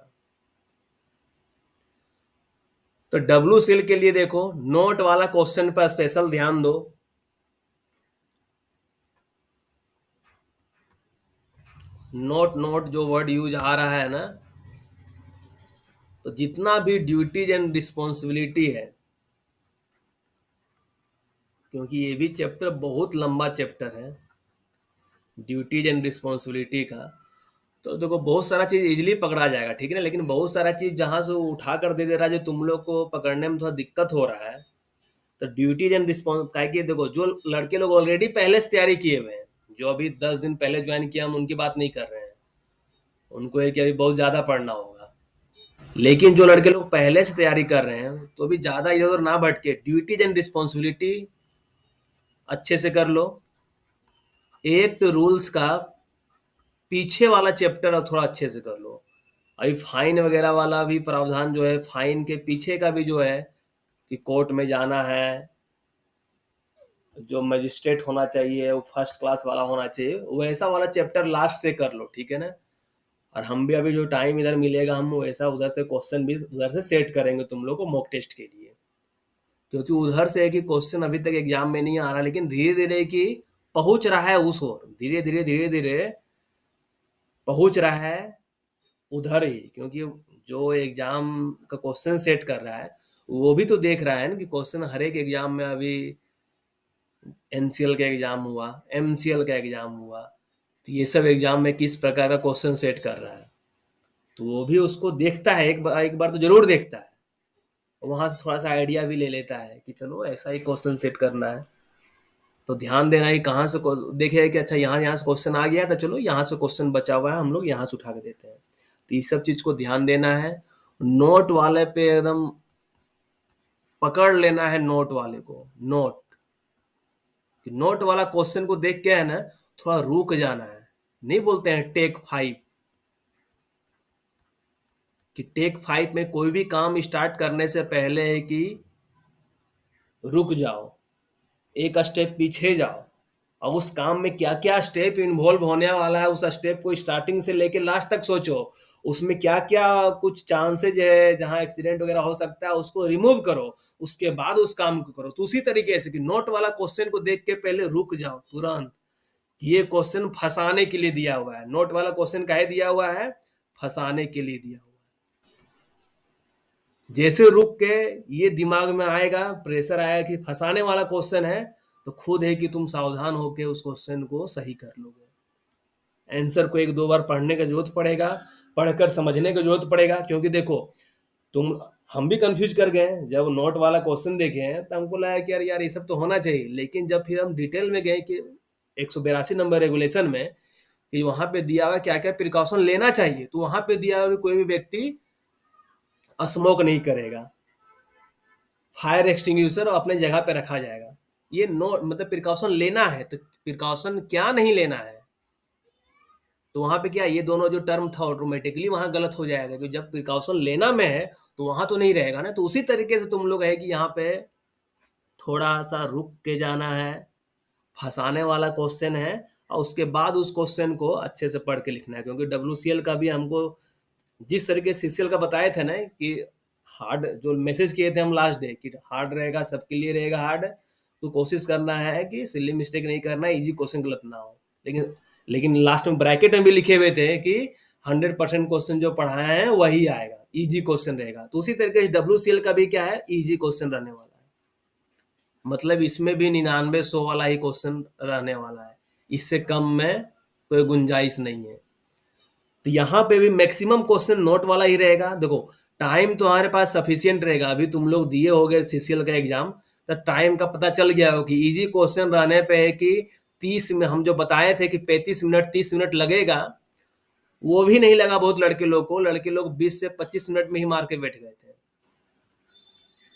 तो डब्ल्यू सेल के लिए देखो, नोट वाला क्वेश्चन पर स्पेशल ध्यान दो। नोट नोट जो वर्ड यूज आ रहा है ना, तो जितना भी ड्यूटीज एंड रिस्पॉन्सिबिलिटी है, क्योंकि ये भी चैप्टर बहुत लंबा चैप्टर है ड्यूटीज एंड रिस्पॉन्सिबिलिटी का, तो देखो बहुत सारा चीज इजीली पकड़ा जाएगा, ठीक है ना। लेकिन बहुत सारा चीज जहां से वो उठा कर दे दे रहा है, जो तुम लोग को पकड़ने में थोड़ा दिक्कत हो रहा है। तो ड्यूटीज एंड रिस्पॉन्स क्या कि देखो, जो लड़के लोग ऑलरेडी पहले से तैयारी किए हुए हैं, जो अभी 10 दिन पहले ज्वाइन किया, हम उनकी बात नहीं कर रहे हैं। उनको है कि अभी बहुत ज्यादा पढ़ना होगा। लेकिन जो लड़के लोग पहले से तैयारी कर रहे हैं, तो अभी ज्यादा इधर उधर ना भटके, ड्यूटीज एंड रिस्पॉन्सिबिलिटी अच्छे से कर लो। एक्ट रूल्स का पीछे वाला चैप्टर थोड़ा अच्छे से कर लो। अभी फाइन वगैरह वाला भी प्रावधान जो है, फाइन के पीछे का भी जो है कि कोर्ट में जाना है, जो मजिस्ट्रेट होना चाहिए वो फर्स्ट क्लास वाला होना चाहिए, वैसा वाला चैप्टर लास्ट से कर लो, ठीक है ना। और हम भी अभी जो टाइम इधर मिलेगा, हम वैसा उधर से क्वेश्चन भी उधर से सेट करेंगे तुम लोग को मॉक टेस्ट के लिए। क्योंकि उधर से है कि क्वेश्चन अभी तक एग्जाम में नहीं आ रहा, लेकिन धीरे धीरे कि पहुंच रहा है उस ओर, धीरे धीरे धीरे धीरे पहुंच रहा है उधर ही। क्योंकि जो एग्जाम का क्वेश्चन सेट कर रहा है, वो भी तो देख रहा है ना कि क्वेश्चन हर एक एग्जाम में, अभी एनसीएल का एग्जाम हुआ, एमसीएल का एग्जाम हुआ, तो ये सब एग्जाम में किस प्रकार का क्वेश्चन सेट कर रहा है, तो वो भी उसको देखता है, एक बार तो जरूर देखता है। वहां से थोड़ा सा आइडिया भी ले लेता है कि चलो ऐसा ही क्वेश्चन सेट करना है। तो ध्यान देना है कहाँ से देखे कि अच्छा यहाँ यहाँ से क्वेश्चन आ गया, तो चलो यहाँ से क्वेश्चन बचा हुआ है, हम लोग यहाँ से उठा के देते हैं। तो ये सब चीज को ध्यान देना है। नोट वाले पे एकदम पकड़ लेना है, नोट वाले को। नोट नोट वाला क्वेश्चन को देख के है ना, थोड़ा रुक जाना है। नहीं बोलते हैं टेक 5, कि टेक 5 में कोई भी काम स्टार्ट करने से पहले है कि रुक जाओ, एक स्टेप पीछे जाओ, और उस काम में क्या क्या स्टेप इन्वॉल्व होने वाला है, उस स्टेप को स्टार्टिंग से लेके लास्ट तक सोचो। उसमें क्या क्या कुछ चांसेज है जहां एक्सीडेंट वगैरह हो सकता है, उसको रिमूव करो, उसके बाद उस काम को करो। तो उसी तरीके से कि नोट वाला क्वेश्चन को देख के पहले रुक जाओ तुरंत। ये क्वेश्चन फंसाने के लिए दिया हुआ है। नोट वाला क्वेश्चन काहे दिया हुआ है? फंसाने के लिए दिया हुआ है। जैसे रुक के ये दिमाग में आएगा, प्रेशर आएगा कि फंसाने वाला क्वेश्चन है, तो खुद है कि तुम सावधान होकर उस क्वेश्चन को सही कर लोगे। आंसर को 1-2 बार पढ़ने का जरूरत पड़ेगा, पढ़कर समझने का जरूरत पड़ेगा। क्योंकि देखो, तुम हम भी कंफ्यूज कर गए जब नोट वाला क्वेश्चन देखे हैं, तो हमको लगा कि यार यार ये सब तो होना चाहिए। लेकिन जब फिर हम डिटेल में गए कि 182 नंबर रेगुलेशन में, कि वहां पे दिया हुआ क्या क्या प्रिकॉशन लेना चाहिए, तो वहां पे दिया हुआ कि कोई भी व्यक्ति स्मोक नहीं करेगा, फायर एक्सटिंग्विशर अपने जगह पे रखा जाएगा। ये नो मतलब प्रिकॉशन लेना है, तो प्रिकॉशन क्या नहीं लेना है, तो वहां पे क्या ये दोनों जो टर्म था ऑटोमेटिकली वहां गलत हो जाएगा। कि जब प्रिकॉशन लेना में है तो वहां तो नहीं रहेगा ना। तो उसी तरीके से तुम लोग है कि यहाँ पे थोड़ा सा रुक के जाना है। फंसाने वाला क्वेश्चन है, और उसके बाद उस क्वेश्चन को अच्छे से पढ़ के लिखना है। क्योंकि डब्ल्यूसीएल का भी हमको जिस तरीके से सीसीएल का बताए थे ना कि हार्ड जो मैसेज किए थे हम लास्ट डे कि हार्ड रहेगा, सबके लिए रहेगा हार्ड, तो कोशिश करना है कि सिली मिस्टेक नहीं करना, इजी क्वेश्चन गलत ना हो। लेकिन लेकिन लास्ट में ब्रैकेट में भी लिखे हुए थे कि 100% क्वेश्चन जो पढ़ाए हैं वही आएगा, इजी क्वेश्चन रहेगा। तो उसी तरीके से डब्ल्यूसीएल का भी क्या है, इजी क्वेश्चन रहने वाला है। मतलब इसमें भी 99-100 वाला ही क्वेश्चन रहने वाला है, इससे कम में कोई गुंजाइश नहीं है। तो यहाँ पे भी मैक्सिमम क्वेश्चन नोट वाला ही रहेगा। देखो टाइम तो हमारे पास सफिशियंट रहेगा, अभी तुम लोग दिए होगे सीसीएल का एग्जाम, तो टाइम का पता चल गया हो कि इजी क्वेश्चन रहने पे है कि 30 में हम जो बताए थे कि 35 मिनट 30 मिनट लगेगा, वो भी नहीं लगा बहुत लड़के लोग को। लड़के लोग 20 से 25 मिनट में ही मार के बैठ गए थे।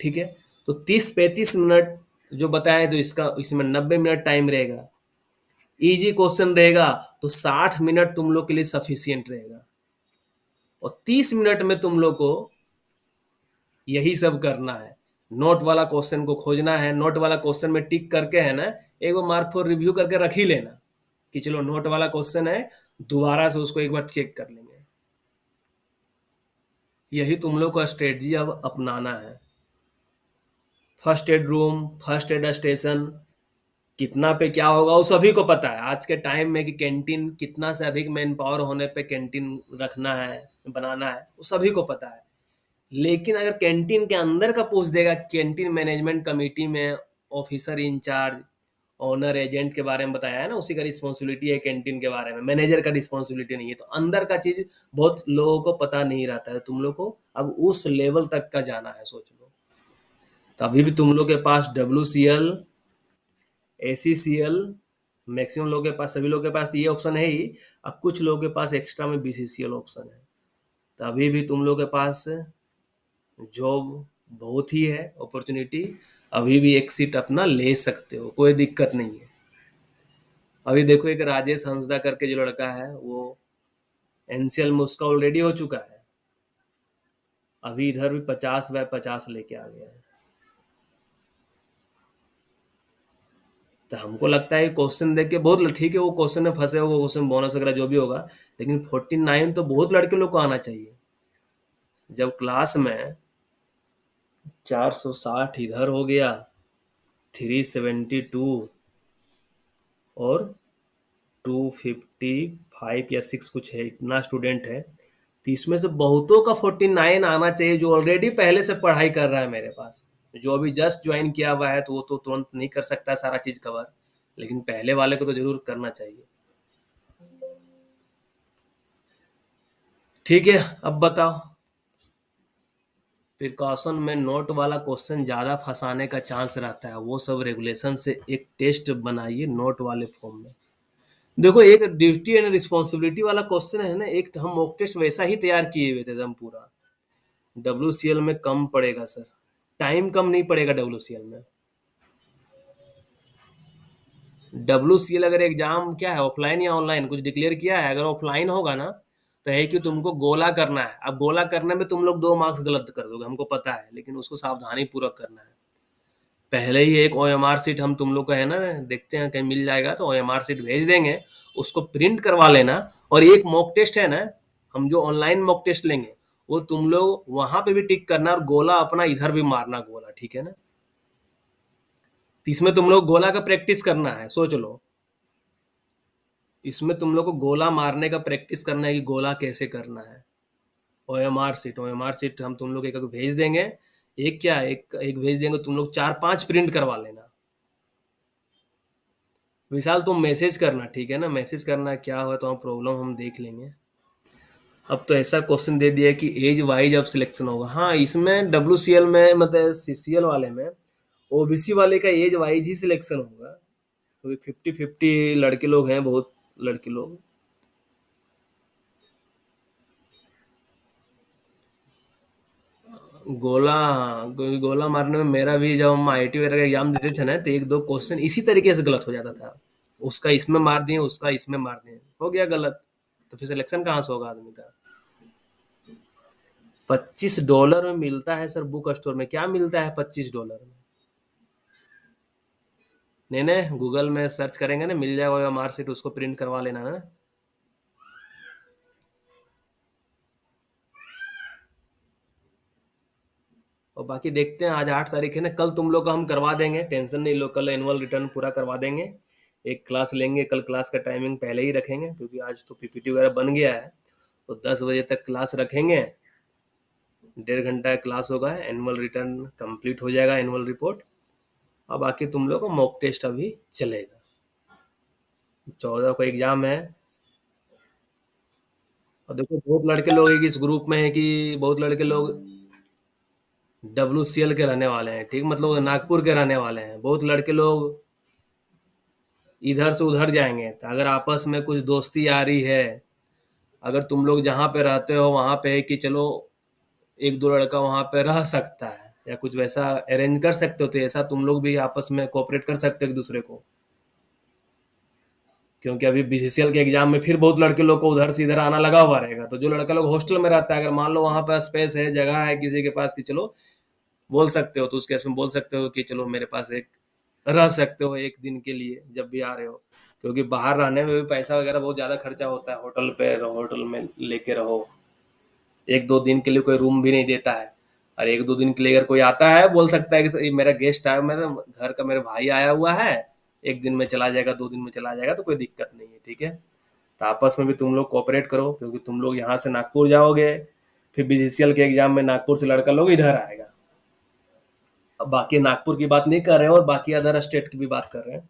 ठीक है, तो 30-35 मिनट जो बताए, तो इसका इसमें 90 मिनट टाइम रहेगा। इजी क्वेश्चन रहेगा तो 60 मिनट तुम लोग के लिए सफिशियंट रहेगा, और 30 मिनट में तुम लोग को यही सब करना है। नोट वाला क्वेश्चन को खोजना है, नोट वाला क्वेश्चन में टिक करके है ना, एक बार मार्क फॉर रिव्यू करके रख ही लेना कि चलो नोट वाला क्वेश्चन है, दोबारा से उसको एक बार चेक कर लेंगे। यही तुम लोग को स्ट्रेटजी अब अपनाना है। First aid room, first aid station कितना पे क्या होगा वो सभी को पता है आज के टाइम में, कि कैंटीन कितना से अधिक मैन पावर होने पे कैंटीन रखना है, बनाना है, वो सभी को पता है। लेकिन अगर कैंटीन के अंदर का पूछ देगा, कैंटीन मैनेजमेंट कमेटी में ऑफिसर इंचार्ज, ओनर, एजेंट के बारे में बताया है ना, उसी का रिस्पॉन्सिबिलिटी है कैंटीन के बारे में, मैनेजर का रिस्पॉन्सिबिलिटी नहीं है। तो अंदर का चीज बहुत लोगों को पता नहीं रहता है। तुम लोग को अब उस लेवल तक का जाना है, सोच लो। तो अभी भी तुम लोग के पास WCL, ACCL, मैक्सिमम लोगों के पास, सभी लोगों के पास तो ये ऑप्शन है ही। अब कुछ लोगों के पास एक्स्ट्रा में BCCL ऑप्शन है। तो अभी भी तुम लोग के पास जॉब बहुत ही है, अपॉर्चुनिटी। अभी भी एक सीट अपना ले सकते हो, कोई दिक्कत नहीं है। अभी देखो एक राजेश हंसदा करके जो लड़का है, वो NCL में उसका ऑलरेडी हो चुका है। अभी इधर भी 50/50 लेके आ गया है। तो हमको लगता है क्वेश्चन देख के बहुत ठीक है, वो क्वेश्चन में फंसे हो, क्वेश्चन बोनस वगैरह जो भी होगा, लेकिन 49 तो बहुत लड़के लोग को आना चाहिए। जब क्लास में 460 इधर हो गया, 372 और 255 या 6 कुछ है, इतना स्टूडेंट है, तो इसमें से बहुतों का 49 आना चाहिए, जो ऑलरेडी पहले से पढ़ाई कर रहा है मेरे पास। जो अभी जस्ट ज्वाइन किया हुआ है तो वो तो तुरंत नहीं कर सकता सारा चीज कवर, लेकिन पहले वाले को तो जरूर करना चाहिए। ठीक है, अब बताओ, प्रिकॉशन में नोट वाला क्वेश्चन ज्यादा फंसाने का चांस रहता है, वो सब रेगुलेशन से एक टेस्ट बनाइए नोट वाले फॉर्म में। देखो एक ड्यूटी एंड रिस्पॉन्सिबिलिटी वाला क्वेश्चन है ना, एक हम मॉक टेस्ट वैसा ही तैयार किए हुए थे एकदम पूरा। WCL में कम पड़ेगा सर, टाइम कम नहीं पड़ेगा WCL में। WCL अगर एग्जाम क्या है, ऑफलाइन या ऑनलाइन कुछ डिक्लेयर किया है? अगर ऑफलाइन होगा ना, तो है कि तुमको गोला करना है। अब गोला करने में तुम लोग 2 मार्क्स गलत कर दोगे, हमको पता है, लेकिन उसको सावधानी पूर्वक करना है। पहले ही एक OMR सीट हम तुम लोग का है ना, देखते हैं कहीं मिल जाएगा तो OMR सीट भेज देंगे, उसको प्रिंट करवा लेना। और एक मॉक टेस्ट है ना, हम जो ऑनलाइन मॉक टेस्ट लेंगे, वो तुम लोग वहां पे भी टिक करना, और गोला अपना इधर भी मारना गोला, ठीक है ना। तो इसमें तुम लोग गोला का प्रैक्टिस करना है, सोच लो। इसमें तुम लोग को गोला मारने का प्रैक्टिस करना है कि गोला कैसे करना है। OMR सीट हम तुम लोग एक भेज देंगे। एक क्या, एक एक भेज देंगे, तुम लोग 4-5 प्रिंट करवा लेना। विशाल तुम मैसेज करना, ठीक है ना, मैसेज करना, क्या हुआ तो हम प्रॉब्लम हम देख लेंगे। अब तो ऐसा क्वेश्चन दे दिया कि एज वाइज अब सिलेक्शन होगा। हाँ, इसमें WCL में मतलब CCL वाले में OBC वाले का एज वाइज ही सिलेक्शन होगा, क्योंकि 50-50 लड़के लोग हैं, बहुत लड़के लोग। गोला, गोला मारने में मेरा भी, जब हम IIT वगैरह का एग्जाम देते थे ना, तो 1-2 क्वेश्चन इसी तरीके से गलत हो जाता था। उसका इसमें मार दिए, उसका इसमें मार दिए, हो गया गलत। तो फिर सिलेक्शन कहाँ से होगा आदमी का। $25 में मिलता है सर बुक स्टोर में, क्या मिलता है $25 में? नहीं नहीं, गूगल में सर्च करेंगे ना, मिल जाएगा मार्कशीट, उसको प्रिंट करवा लेना ना। और बाकी देखते हैं, आज 8 तारीख है ना, कल तुम लोग का हम करवा देंगे, टेंशन नहीं लो, कल एनुअल रिटर्न पूरा करवा देंगे। एक क्लास लेंगे, कल क्लास का टाइमिंग पहले ही रखेंगे क्योंकि आज तो पीपीटी वगैरह बन गया है। तो 10 बजे तक क्लास रखेंगे, 1.5 घंटा क्लास होगा, एनुअल रिटर्न कंप्लीट हो जाएगा, एनुअल रिपोर्ट। और बाकी तुम लोग का मॉक टेस्ट अभी चलेगा। 14 को एग्जाम है। और देखो बहुत लड़के लोग हैं कि इस ग्रुप में है कि बहुत लड़के लोग WCL के रहने वाले हैं, ठीक, मतलब नागपुर के रहने वाले हैं। बहुत लड़के लोग इधर से उधर जाएंगे, तो अगर आपस में कुछ दोस्ती यारी है, अगर तुम लोग जहाँ पे रहते हो वहाँ पे है कि चलो एक दो लड़का वहाँ पे रह सकता है या कुछ वैसा अरेंज कर सकते हो, तो ऐसा तुम लोग भी आपस में कोऑपरेट कर सकते हो एक दूसरे को। क्योंकि अभी BCCL के एग्जाम में फिर बहुत लड़के लोग को उधर से इधर आना लगा हुआ रहेगा, तो जो लड़का लोग हॉस्टल में रहता है, अगर मान लो वहाँ पर स्पेस है, जगह है किसी के पास कि चलो बोल सकते हो, तो उसके इसमें बोल सकते हो कि चलो मेरे पास एक रह सकते हो एक दिन के लिए जब भी आ रहे हो। क्योंकि बाहर रहने में भी पैसा वगैरह बहुत ज़्यादा खर्चा होता है, होटल पे रहो, होटल में लेके रहो, 1-2 दिन के लिए कोई रूम भी नहीं देता है। और 1-2 दिन के लिए अगर कोई आता है बोल सकता है कि "सर, ये मेरा गेस्ट आया, मेरे घर का मेरे भाई आया हुआ है, 1 दिन में चला जाएगा, 2 दिन में चला जाएगा, तो कोई दिक्कत नहीं है, ठीक है। तो आपस में भी तुम लोग कोऑपरेट करो, क्योंकि तुम लोग यहाँ से नागपुर जाओगे, फिर BCCL के एग्जाम में नागपुर से लड़का लोग इधर आएगा। अब बाकी नागपुर की बात नहीं कर रहे हैं और बाकी अदर स्टेट की भी बात कर रहे हैं।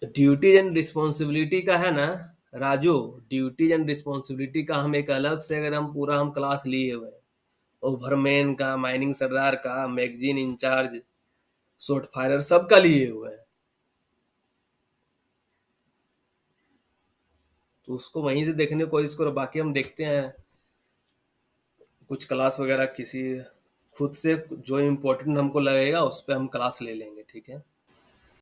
ड्यूटीज एंड रिस्पॉन्सिबिलिटी का है ना राजू, ड्यूटीज एंड रिस्पॉन्सिबिलिटी का हम एक अलग से अगर हम पूरा हम क्लास लिए हुए हैं, ओवरमैन का, माइनिंग सरदार का, मैगजीन इंचार्ज, शॉट फायरर, सबका लिए हुए हैं। तो उसको वहीं से देखने को इसको, बाकी हम देखते हैं कुछ क्लास वगैरह किसी खुद से जो इम्पोर्टेंट हमको लगेगा उस पर हम क्लास ले लेंगे, ठीक है।